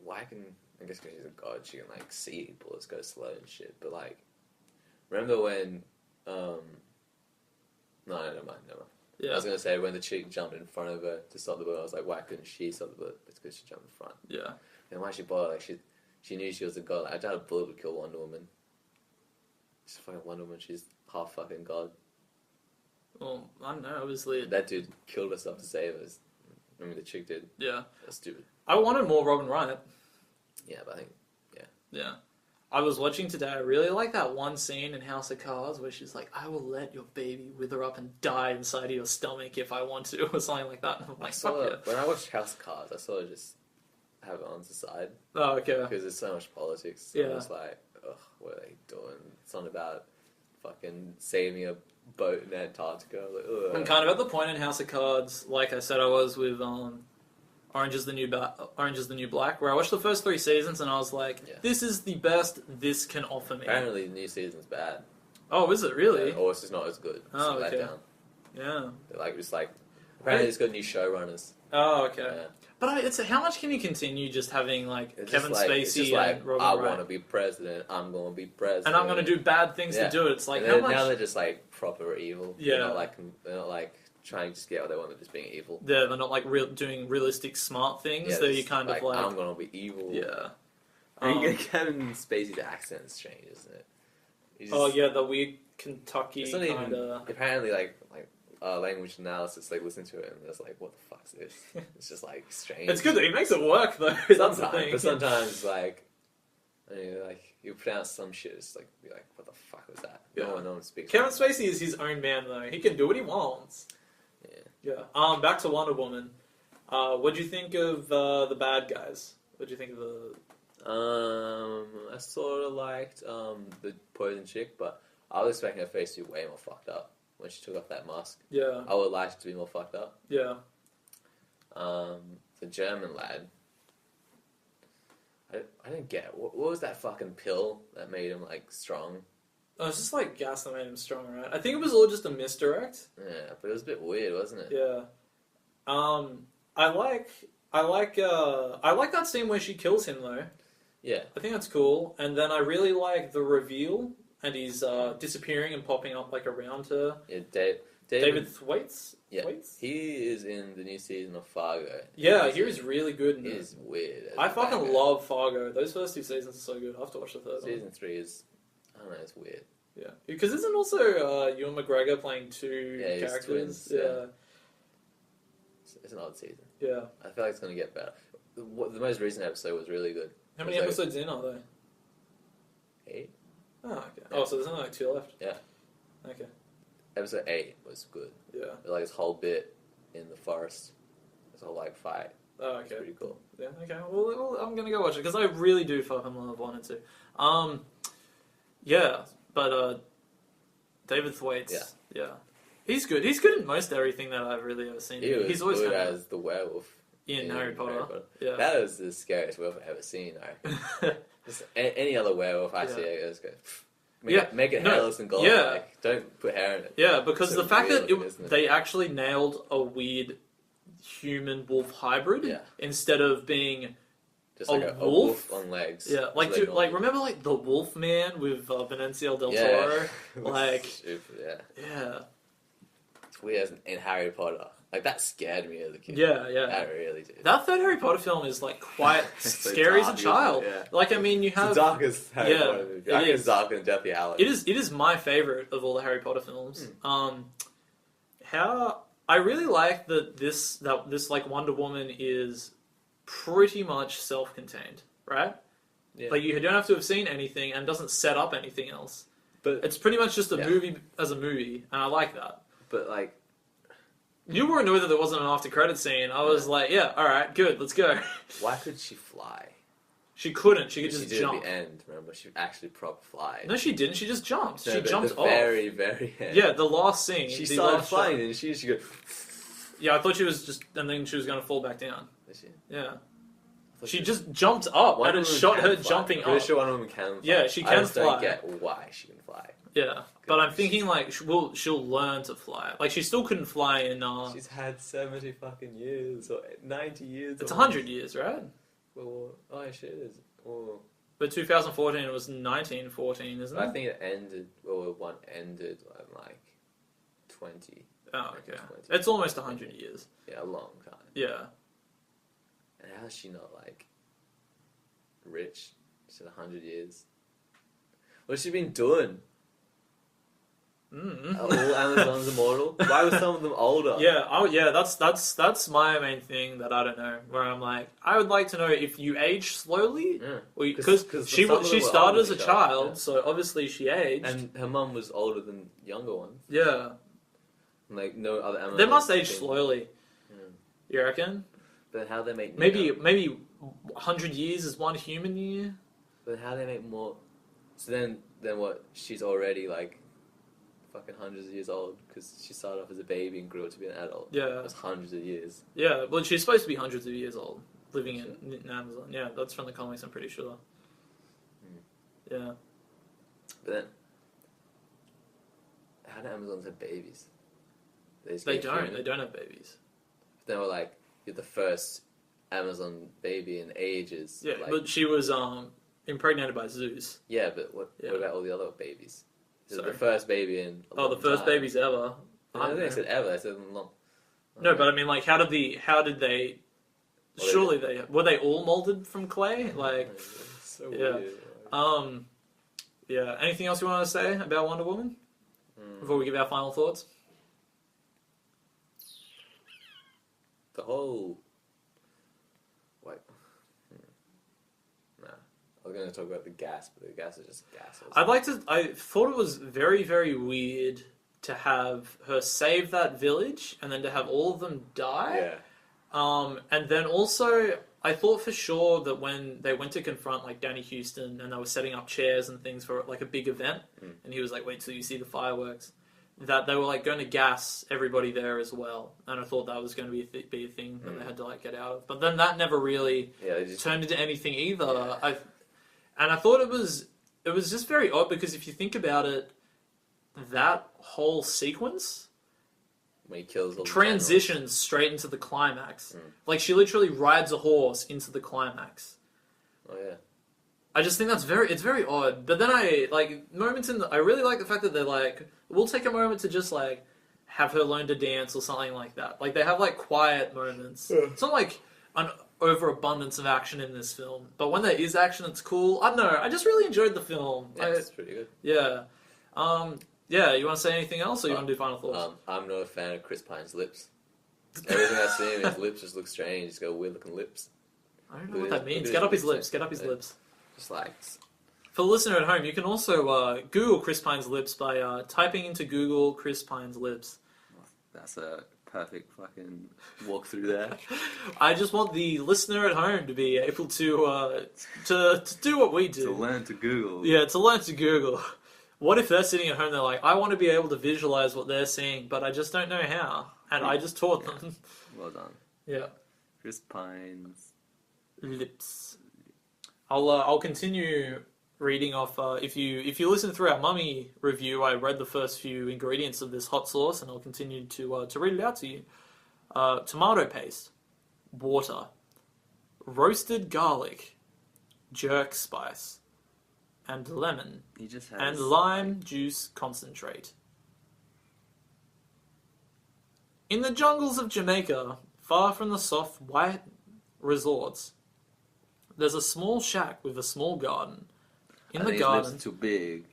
why can I guess because she's a god, she can like see bullets go slow and shit. But like, remember when? No, never mind. I yeah, was gonna say when the chick jumped in front of her to stop the bullet. I was like, why couldn't she stop the bullet? It's because she jumped in front. yeah. And why she bought like she knew she was a god. Like, I doubt a bullet would kill Wonder Woman. She's fucking Wonder Woman. She's half fucking god. Well, I don't know. Obviously, That dude killed herself to save us. I mean, the chick did. yeah. That's stupid. I wanted more Robin Wright. Yeah, but I think Yeah. I was watching today. I really like that one scene in House of Cards where she's like, "I will let your baby wither up and die inside of your stomach if I want to," or something like that. And I'm I like, saw "Fuck when I watched House of Cards, I saw her just have it on the side yeah!" Oh, okay. because there's so much politics. Yeah. I was like, ugh, what are they doing? It's not about fucking saving a boat in Antarctica. Like, ugh. I'm kind of at the point in House of Cards, like I said, I was with Orange is the New Black, where I watched the first 3 seasons and I was like, Yeah. "This is the best this can offer me." Apparently, the new season's bad. Oh, is it really? Or it's just not as good. It's Oh, let okay. down. Yeah. They're like, it's like, apparently it's got new showrunners. Oh, okay. Yeah. But it's how much can you continue just having like It's Kevin just like, it's just Spacey like, and Robin I Wright, want to be president. I'm going to be president. and I'm going to do bad things Yeah. to do it. It's like And how then- much? Now they're just like proper evil. Yeah. They're not like trying to just get what they want. They're just being evil. They're not like doing realistic smart things. Yeah, They're just kind of like I'm gonna be evil. yeah. I mean, Kevin Spacey's accent's strange, isn't it? He's Oh just- yeah, the weird Kentucky It's not kind even. of. Apparently, like language analysis, like listen to it and it's like, what the fuck's this? It's just like strange. It's good that he makes it work though. That's the thing. But sometimes like, like you pronounce some shit, it's like be like, what the fuck was that? Yeah. No one speaks. Kevin Spacey is his own man though. He can do what he wants. Yeah. Yeah. Back to Wonder Woman. What'd you think of the bad guys? What'd you think of the? I sort of liked the poison chick, but I was expecting her face to be way more fucked up when she took off that mask. Yeah. I would like it to be more fucked up. Yeah. The German lad. I didn't get it. What was that fucking pill that made him like strong? Oh, it's just like gas that made him strong, right? I think it was all just a misdirect. Yeah, but it was a bit weird, wasn't it? Yeah. I like that scene where she kills him though. Yeah. I think that's cool. And then I really like the reveal and he's disappearing and popping up like around her. Yeah, David Thwaites? Yeah. Thwaites? He is in the new season of Fargo. Yeah, he was really good in He it. is weird. I fucking love Fargo. Those first 2 seasons are so good. I have to watch the third one. Season 3 is, I don't know, it's weird. Yeah. Because isn't also Ewan McGregor playing two Yeah, characters? twins, yeah. It's an odd season. Yeah. I feel like it's going to get better. The most recent episode was really good. How many It's like episodes in are there? 8? Oh, okay. Yeah. Oh, so there's only like 2 left? Yeah. Okay. Episode 8 was good. Yeah. Like this whole bit in the forest. This whole like fight. Oh, It's okay. pretty cool. Yeah, okay. Well, I'm gonna go watch it because I really do fucking love 1 and 2. Yeah, but David Thwaites. Yeah. He's good. He's good in most everything that I've really ever seen. He was He's always good had as the werewolf in Harry Potter. Yeah. That was the scariest werewolf I've ever seen, I reckon. Just any other werewolf I Yeah. see, I just go, Yeah. make it No, hairless and gold. yeah. Like, don't put hair in it. Yeah, because So the fact real, that isn't it? they actually nailed a weird human wolf hybrid Yeah. instead of being Just A like a wolf? wolf on legs. yeah, like Just like remember like the Wolf Man with Benicio del Yeah. Toro? It was Like- stupid, yeah. Yeah, It's weird as in Harry Potter. Like, that scared me as a kid. yeah, yeah. That really did. That third Harry Potter film is like quite It's so scary as a dark, isn't it? child. Yeah. Like I mean, you It's the have darkest Harry Yeah, Potter movie. it I think is. it's darker than Deathly Hallows. it is my favorite of all the Harry Potter films. How I really like that this like Wonder Woman is pretty much self-contained, right? Yeah. Like you don't have to have seen anything and doesn't set up anything else. But, It's pretty much just a Yeah. movie as a movie, and I like that. but like, You were annoyed that there wasn't an after credit scene. I was like, yeah, all right, good, let's go. why could she fly? She couldn't. She could She just did jump. at the end, remember? She actually proper fly. No, she didn't. She just jumped. No, She but jumped the off. very, very end. Yeah, the last scene. She the started last flying shot. and she go... Yeah, I thought she was just, and then she was going to fall back down. Is she? Yeah. I thought She was- just jumped up, Wonder and it Woman shot can her fly. jumping I'm pretty up. sure Wonder Woman can fly. Yeah, she I can just fly. don't get why she can fly. Yeah, but I'm thinking like she'll learn to fly. Like she still couldn't fly in. She's had 70 fucking years, or 90 years. It's or 100 years, right? Well, oh shit, it is. Well, But 2014 it was 1914, isn't I it? think it ended, well, one ended in like 20. Oh, okay. 20. It's almost 100 years. Yeah, a long time. Yeah. And how is she not like rich? She's had 100 years. What's she been doing? Mm. Are all Amazons immortal? Why were some of them older? Yeah, that's my main thing that I don't know. Where I'm like, I would like to know if you age slowly, Yeah. because 'Cause she some of them she were started older as a than each child, other, yeah. so obviously she aged. And her mum was older than younger ones. Yeah, And, like, no other Amazons. they must age been- slowly. Yeah. You reckon? But how they make Maybe more? 100 years is one human year. But how they make more? So then what? She's already like fucking hundreds of years old because she started off as a baby and grew up to be an adult. Yeah, That's hundreds of years. yeah. Well, she's supposed to be hundreds of years old, living in Amazon. Yeah, that's from the comics. I'm pretty sure. Yeah. But then, how do Amazons have babies? just They get don't. human. They don't have babies. They were like, you're the first Amazon baby in ages. Yeah, like, but she was impregnated by Zeus. yeah, but what Yeah. about all the other babies? This is Sorry. the first baby in. A Oh, the long first time. babies ever. I don't think I said ever. I said long. No, but I mean, like, how did they? Well, Surely they were they all molded from clay? Like, so yeah. weird. Yeah. Anything else you want to say about Wonder Woman before we give our final thoughts? the whole. Wait. Nah. I was going to talk about the gas, but the gas is just gas. I thought it was very, very weird to have her save that village and then to have all of them die. Yeah. And then also, I thought for sure that when they went to confront like Danny Houston and they were setting up chairs and things for like a big event, and he was like, "Wait till you see the fireworks," that they were like going to gas everybody there as well. And I thought that was going to be a thing that they had to like get out of. But then that never really turned into anything either. Yeah. I thought it was just very odd because if you think about it, that whole sequence When he kills all the transitions straight into the climax. Like she literally rides a horse into the climax. Oh yeah. I just think it's very odd. But then I really like the fact that they're like, we'll take a moment to just like have her learn to dance or something like that. Like they have like quiet moments. It's not like an overabundance of action in this film, but when there is action, it's cool. I don't know. I just really enjoyed the film. Yeah, it's pretty good. Yeah. Yeah, you want to say anything else, or you want to do final thoughts? I'm not a fan of Chris Pine's lips. Everything I see him, his lips just look strange. He's got weird looking lips. I don't know what that means. Get up his lips. Get up his lips. Just like... For the listener at home, you can also Google Chris Pine's lips by typing into Google Chris Pine's lips. That's a perfect fucking walkthrough there. I just want the listener at home to be able to do what we do. To learn to Google. Yeah, to learn to Google. What if they're sitting at home, they're like, I want to be able to visualize what they're seeing, but I just don't know how. And I just taught them. Well done. Yeah. Chris Pine's lips. I'll continue reading off. If you listen through our Mummy review, I read the first few ingredients of this hot sauce, and I'll continue to read it out to you. Tomato paste, water, roasted garlic, jerk spice, and lemon, he just has and lime juice concentrate. In the jungles of Jamaica, far from the soft white resorts, there's a small shack with a small garden. In the garden, lips too big,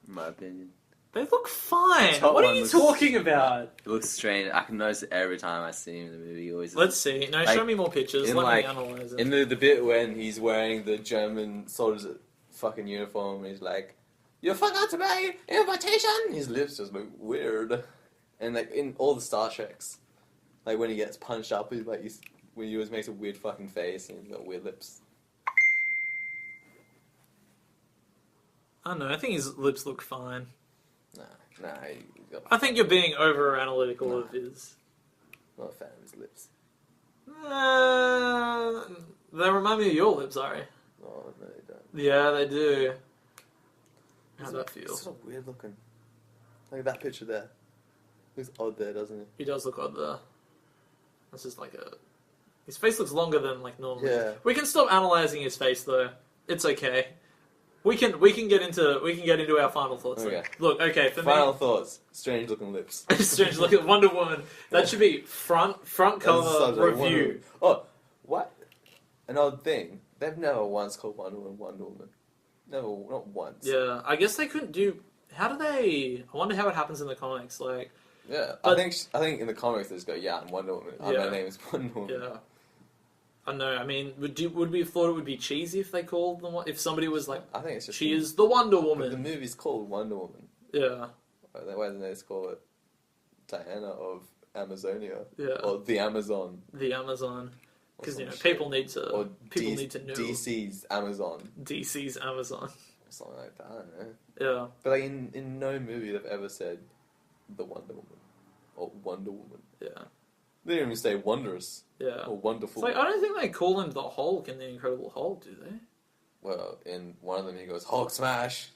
in my opinion. They look fine. top What are one you looks- talking about? It looks strange. I can notice it every time I see him in the movie. He always Let's see. No, Like, show me more pictures. in Let like- me analyze it. In the bit when he's wearing the German soldier's fucking uniform, he's like, "You forgot my invitation!" His lips just look weird. And like in all the Star Treks, like when he gets punched up, he's like, when he always makes a weird fucking face and he's got weird lips. I don't know. I think his lips look fine. Nah, he's got, I think you're being over analytical of his. not a fan of his lips. They remind me of your lips, Ari. Oh, no, they don't. Yeah, they do. How's that feel? It's sort of weird looking. Like that picture there. Looks odd there, doesn't it? He does look odd there. That's just like a. His face looks longer than like normal. Yeah. We can stop analyzing his face though. It's okay. We can get into our final thoughts. Okay. Then. Look, okay, for Final thoughts. Strange looking lips. me, strange. Look at Wonder Woman. That should be front cover Subject, Wonder review. Woman. Oh, what? An odd thing. They've never once called Wonder Woman. Never, not once. Yeah, I guess they couldn't do. How do they? I wonder how it happens in the comics. Like, Yeah, But- I think in the comics they just go, yeah, I'm Wonder Woman. Yeah. My name is Wonder Woman. yeah. I don't know. I mean, would we have thought it would be cheesy if they called them? If somebody was like, I think it's just she is the Wonder But the Woman. movie's called Wonder Woman. Yeah, Why didn't they just call it Diana of Amazonia yeah. or the Amazon? The Amazon. or Because some you know, shit. people need to. Or People need to know DC's Amazon DC's Amazon. or something like that. I don't know. Yeah, But like in no movie they've ever said the Wonder Woman or Wonder Woman. yeah, They didn't even say wondrous yeah. or It's wonderful. like I don't think they call him the Hulk in the Incredible Hulk, do they? Well, in one of them he goes Hulk smash.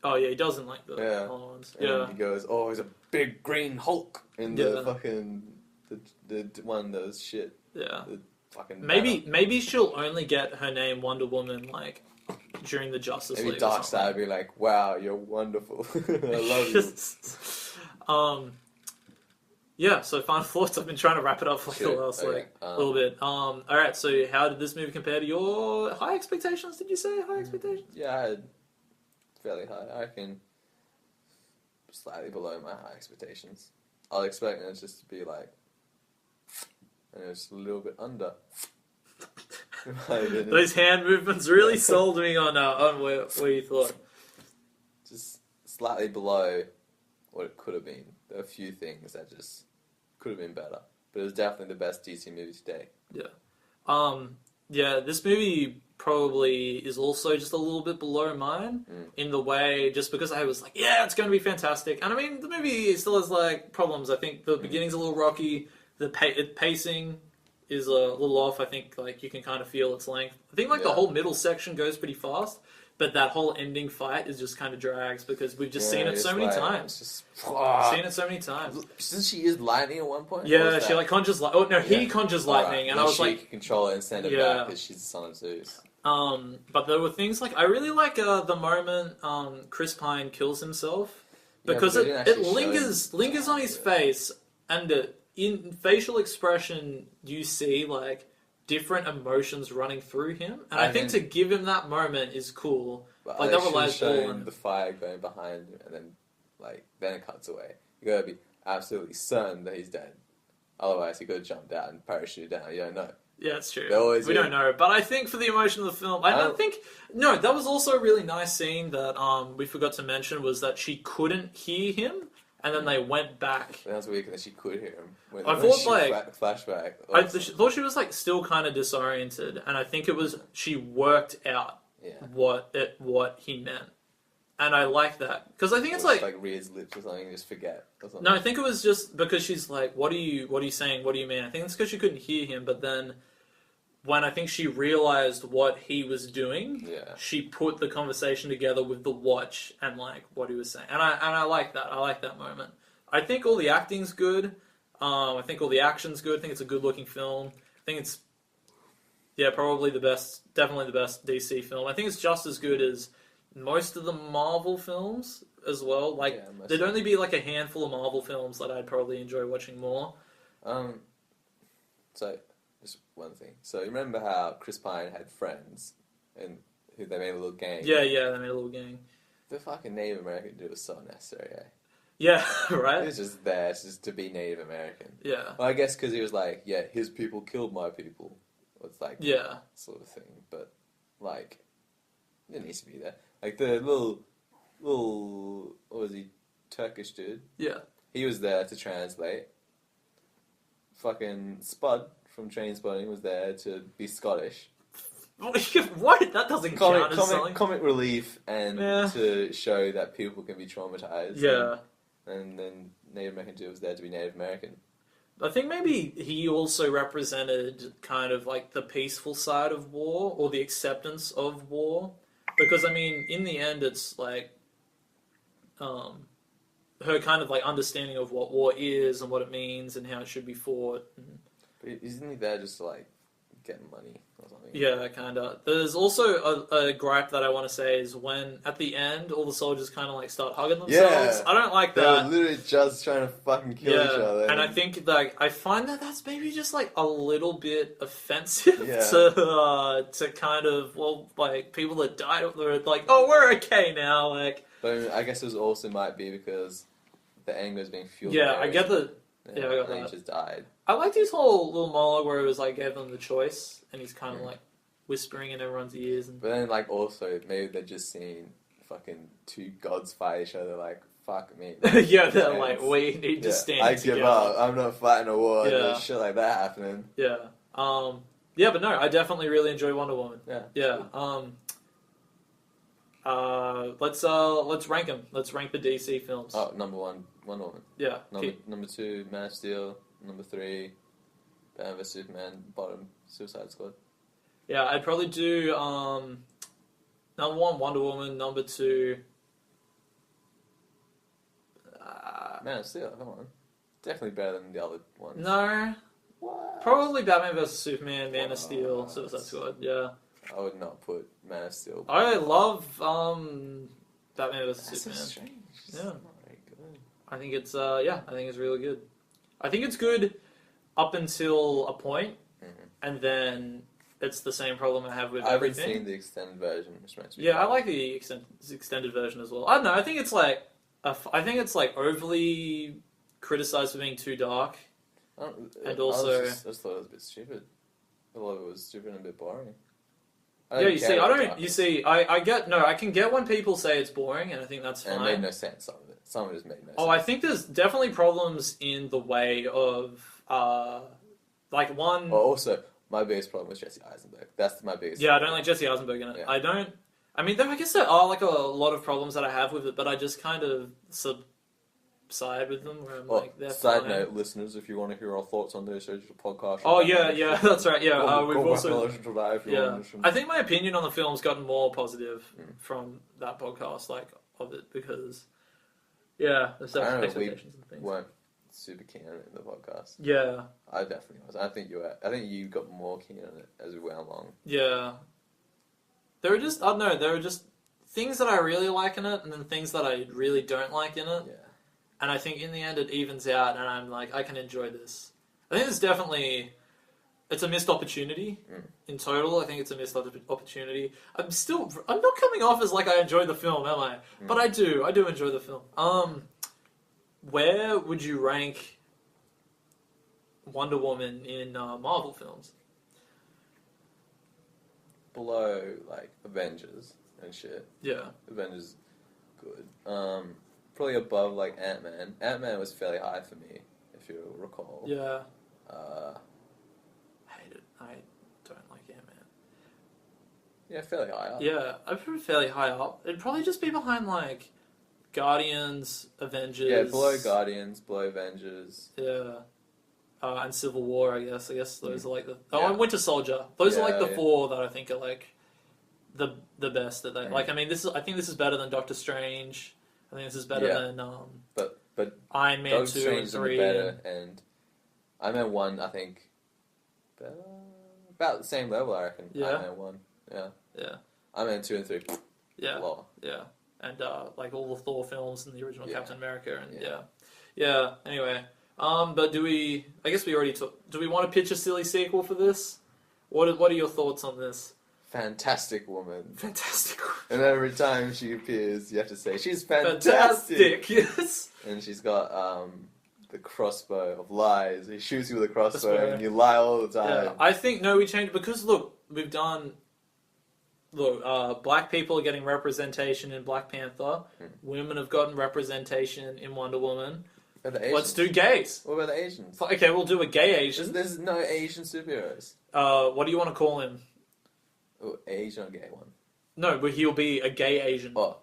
Oh yeah, he doesn't like the Yeah. other ones. And Yeah, he goes, oh, he's a big green Hulk in Yeah. the fucking the one that was shit. yeah. The fucking Maybe she'll only get her name Wonder Woman like during the Justice maybe League. Dark or Side something. be like, wow, you're wonderful. I love you. Yeah. So final thoughts. I've been trying to wrap it up for like the Sure, last okay, like little bit. All right. So how did this movie compare to your high expectations? Did you say high expectations? Yeah, I had fairly high. I reckon slightly below my high expectations. I was expecting it just to be like and it was a little bit under. In my opinion. Those hand movements really sold me on where you thought. Just slightly below what it could have been. There are a few things that just could have been better, but it was definitely the best DC movie today. Yeah, this movie probably is also just a little bit below mine in the way, just because I was like, yeah, it's going to be fantastic. And I mean, the movie still has like problems. I think the beginning's a little rocky. The pacing is a little off. I think like you can kind of feel its length. I think like the whole middle section goes pretty fast, but that whole ending fight is just kind of drags because we've just seen it so many times. Seen it so many times. Since she used lightning at one point. Yeah, she like conjures lightning. Oh no, he conjures lightning, and I was she like, can control it and send it back because she's the son of Zeus. But there were things like I really like the moment Chris Pine kills himself because it lingers on his face, and in facial expression you see like different emotions running through him, and I think to give him that moment is cool. Like that relies all on the fire going behind him, and then it cuts away. You gotta be absolutely certain that he's dead, otherwise he could have jumped out and parachuted down. You don't know. Yeah, it's true. We don't know, but I think for the emotion of the film, that was also a really nice scene that we forgot to mention was that she couldn't hear him, and then they went back. That was weird that she could hear him. I thought flashback. I thought she was like still kind of disoriented, and I think it was she worked out what he meant, and I like that because I think it's like read his lips or something, and just forget. Or something. No, I think it was just because she's like, "What are you saying? What do you mean?" I think it's because she couldn't hear him, but then when I think she realized what he was doing, she put the conversation together with the watch and like what he was saying, and I like that. I like that moment. I think all the acting's good. I think all the action's good. I think it's a good looking film. I think it's probably the best, definitely the best DC film. I think it's just as good as most of the Marvel films as well. Like there'd only be like a handful of Marvel films that I'd probably enjoy watching more. So just one thing. So you remember how Chris Pine had friends and who they made a little gang? Yeah, they made a little gang. The fucking Native American dude was so unnecessary, eh? Yeah, right? He was just there just to be Native American. Yeah. Well, I guess because he was like, yeah, his people killed my people. It's like, sort of thing. But, like, it needs to be there. Like, the little, what was he, Turkish dude? Yeah. He was there to translate. Fucking Spud from Trainspotting was there to be Scottish. What? That doesn't count as something. Comic relief and to show that people can be traumatized. Yeah. And then Native American dude was there to be Native American. I think maybe he also represented kind of like the peaceful side of war or the acceptance of war. Because, I mean, in the end, it's like her kind of like understanding of what war is and what it means and how it should be fought. But isn't he there just to like get money or something? Yeah, kind of. There's also a gripe that I want to say is when at the end all the soldiers kind of like start hugging themselves. I don't like that. They're literally just trying to fucking kill each other. And I think like I find that that's maybe just like a little bit offensive to kind of like people that died they're like, oh, we're okay now, like. But I guess it also might be because the anger is being fueled. Yeah, I get the. Yeah, I got that. He just died. I liked his whole little monologue where it was like gave them the choice, and he's kind of like whispering in everyone's ears. And... But then, like, also maybe they're just seeing fucking two gods fight each other. Like, fuck me. Yeah, they're like, we need to stand together. I give up. I'm not fighting a war. Yeah. There's shit like that happening. Yeah. Yeah, but no, I definitely really enjoy Wonder Woman. Yeah. Let's rank them. Let's rank the DC films. Oh, number 1, Wonder Woman. Yeah. Number 2, Man of Steel. Number 3, Batman vs Superman. Bottom, Suicide Squad. Yeah, I'd probably do number 1, Wonder Woman. Number 2, Man of Steel. Come on, definitely better than the other ones. No. What? Probably Batman vs Superman, Man of Steel, Suicide Squad. Yeah. I would not put Man of Steel. I love Batman vs Superman. So strange. Yeah. Not very good. I think it's I think it's really good. I think it's good up until a point, and then it's the same problem I have with everything. I haven't seen the extended version, which makes me I like the extended version as well. I don't know. I think it's like overly criticized for being too dark. And also- I just thought it was a bit stupid. A lot of it was stupid and a bit boring. Yeah, you see, I can get when people say it's boring, and I think that's fine. And it made no sense, some of it. Some of it just made no sense. Oh, I think there's definitely problems in the way of, like one. Well, also, my biggest problem was Jesse Eisenberg. That's my biggest. Yeah, I don't like Jesse Eisenberg in it. Yeah. I mean, I guess there are like a lot of problems that I have with it, but I just kind of subside with them. Where I'm like, they're side fine. note, listeners, if you want to hear our thoughts on this, there's a podcast. Oh yeah, that's right. Yeah, we've go also. back and listen to that if you want to listen. I think my opinion on the film's gotten more positive from that podcast, like of it, because there's expectations and things. Weren't super keen on it in the podcast. Yeah, I definitely was. I think you were. I think you got more keen on it as we went along. yeah. There are just things that I really like in it, and then things that I really don't like in it. Yeah. And I think in the end it evens out, and I'm like, I can enjoy this. I think it's a missed opportunity in total. I think it's a missed opportunity. I'm not coming off as like I enjoy the film, am I? But I do enjoy the film. Where would you rank Wonder Woman in Marvel films? Below, like, Avengers and shit. Yeah. Avengers, good. Probably above, like, Ant-Man. Ant-Man was fairly high for me, if you recall. Yeah. I hate it. I don't like Ant-Man. Yeah, fairly high up. Yeah, I'd put it fairly high up. It'd probably just be behind, like, Guardians, Avengers. Yeah, below Guardians, below Avengers. Yeah. And Civil War, I guess. I guess those are like the... Oh, Yeah. and Winter Soldier. Those are like the Yeah. four that I think are like the best that they... Mm. Like, I mean, I think this is better than Doctor Strange. I think this is better than But Iron Man Doctor 2 Strange and is a bit 3. better, and Iron Man 1, I think, about the same level, I reckon. Yeah. Iron Man 1, yeah. Yeah. Iron Man 2 and 3, Yeah. lower. Yeah. And like all the Thor films and the original Yeah. Captain America and Yeah. yeah. Anyway, but do we do we want to pitch a silly sequel for this? What are your thoughts on this? Fantastic woman. Fantastic. And every time she appears, you have to say, she's Fantastic. Yes. And she's got the crossbow of lies. He shoots you with a crossbow Crossbow. and you lie all the time. Yeah. I think we changed because we've done. Black people are getting representation in Black Panther. Women have gotten representation in Wonder Woman. What about the Asians? Let's do gays. What about the Asians? Okay, we'll do a gay Asian. There's no Asian superheroes. What do you want to call him? Oh, Asian or gay one? No, but he'll be a gay Asian. Oh.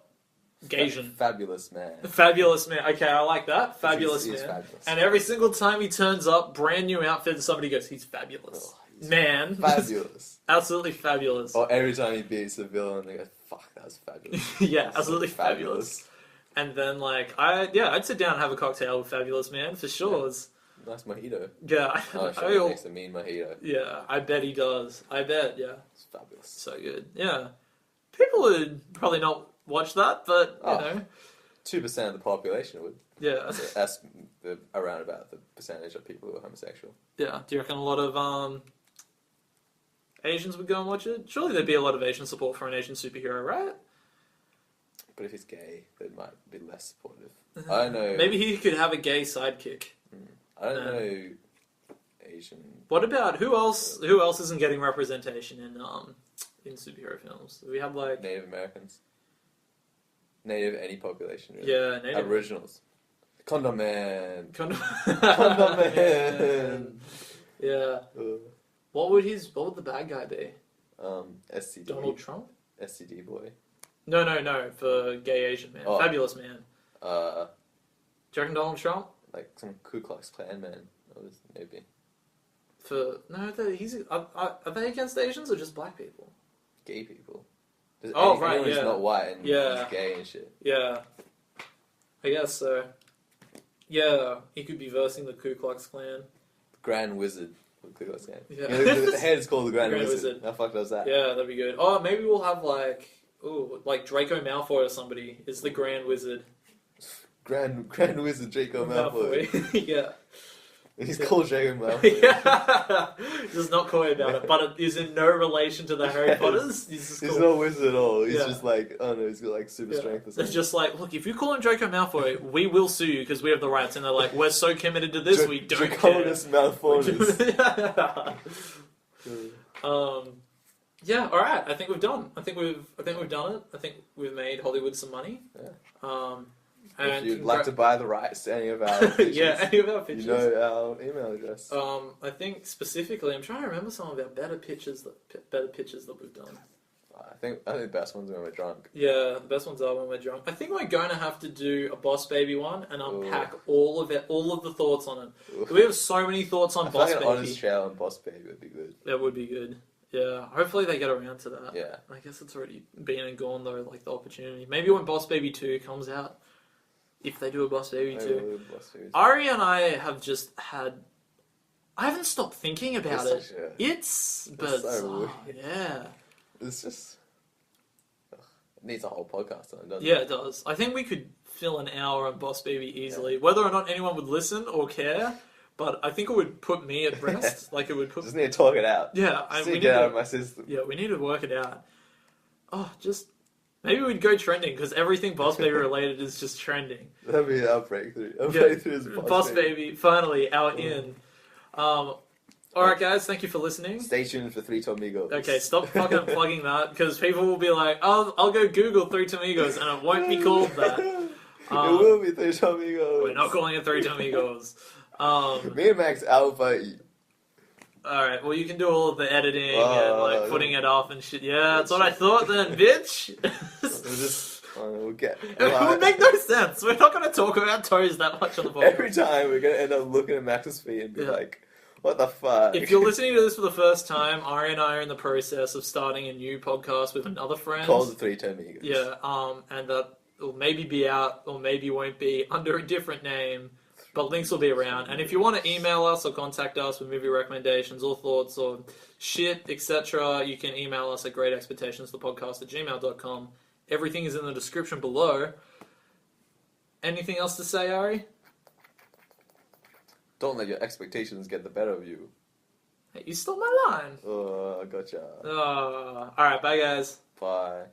Gaysian. Fabulous man. Fabulous man. Okay, I like that. Fabulous He's man. fabulous. And every single time he turns up, brand new outfit, and somebody goes, he's fabulous. Oh, he's Man. Fabulous. Absolutely fabulous. Or every time he beats the villain, they go, fuck, that was fabulous. Yeah, That's absolutely fabulous. And then, I'd sit down and have a cocktail with Fabulous Man, for sure. Nice mojito. Yeah. Oh, shit, he makes a mean mojito. Yeah, I bet he does. I bet, yeah. It's fabulous. So good. Yeah. People would probably not watch that, but, you know. 2% of the population would. Yeah. That's around about the percentage of people who are homosexual. Yeah. Do you reckon a lot of Asians would go and watch it? Surely there'd be a lot of Asian support for an Asian superhero, right? But if he's gay, they might be less supportive. I don't know. Maybe he could have a gay sidekick. I don't know Asian. What about who else? Who else isn't getting representation in superhero films? We have like Native Americans. Native any population. Really. yeah, Native Aboriginals. Condom Man. Condom Man. Yeah. What would the bad guy be? STD. Donald Trump? STD boy. No, for gay Asian man. Oh. Fabulous man. Do you reckon Donald Trump? Like some Ku Klux Klan man. Maybe. Are they against Asians or just black people? Gay people. Right, anyone who's yeah. not white and Yeah. who's gay and shit. Yeah. I guess so. Yeah, he could be versing the Ku Klux Klan. Grand Wizard. Ku Klux Klan. Yeah. The head's called the Grand, Grand Wizard. Wizard. How fuck does that? Yeah, that'd be good. Oh, maybe we'll have like Draco Malfoy or somebody is the Grand Wizard. Grand Wizard Draco Malfoy. Yeah. He's called Draco Malfoy. Yeah. Just not coy about it, but it is in no relation to the Harry Yes. Potters. He's just He's called... not a wizard at all. He's Yeah. just like, oh no, he's got like super strength or It's something. just like, look, if you call him Draco Malfoy, we will sue you because we have the rights. And they're like, we're so committed to this, we don't Draconis Malfoy. Yeah, all right. I think we've done. I think we've done it. I think we've made Hollywood some money. Yeah. And If you'd like to buy the rights to any of our pictures, yeah, any of our pictures. you know our email address. I think specifically, I'm trying to remember some of our better pitches that we've done. I think the best ones are when we're drunk. Yeah, the best ones are when we're drunk. I think we're going to have to do a Boss Baby one and unpack all of the thoughts on it. We have so many thoughts on I feel Boss like an Baby. honest trail on Boss Baby would be good. That would be good. Yeah, hopefully they get around to that. Yeah. I guess it's already been and gone though, like the opportunity. Maybe when Boss Baby 2 comes out, if they do a Boss Baby 2. Maybe we'll do Boss Baby 2. Ari and I have just had... I haven't stopped thinking about it. It's such a- It's... But, so yeah. It's just... Ugh, it needs a whole podcast on it, doesn't Yeah, it? it does. I think we could fill an hour on Boss Baby easily. Whether or not anyone would listen or care, but I think it would put me at rest. Like, it would put... Just need to talk it out. Yeah, Just we need need to get out to... of my system. Yeah, we need to work it out. Oh, just... Maybe we'd go trending, because everything Boss Baby related is just trending. That'd be our breakthrough. Our Yeah, breakthrough is Boss Baby, finally, our in. Alright guys, thank you for listening. Stay tuned for Three Tomigos. Okay, stop fucking plugging that, because people will be like, oh, I'll go Google Three Tomigos, and it won't be called that. It will be Three Tomigos. We're not calling it Three Tomigos. Me and Max Alpha. Alright, well you can do all of the editing and Oh, like putting it up and shit. Yeah, that's what I thought then, bitch! We'll get. It would make no sense. We're not going to talk about toes that much on the podcast. Every time we're gonna end up looking at Max's feet and be Yeah. like, "What the fuck?" If you're listening to this for the first time, Ari and I are in the process of starting a new podcast with another friend. called the Three Tomigos. Yeah, and that will maybe be out or maybe won't be under a different name, but links will be around. And if you want to email us or contact us with movie recommendations or thoughts or shit, etc., you can email us at greatexpectationstopodcast@gmail.com. Everything is in the description below. Anything else to say, Ari? Don't let your expectations get the better of you. Hey, you stole my line. Oh, I gotcha. Alright, bye guys. Bye.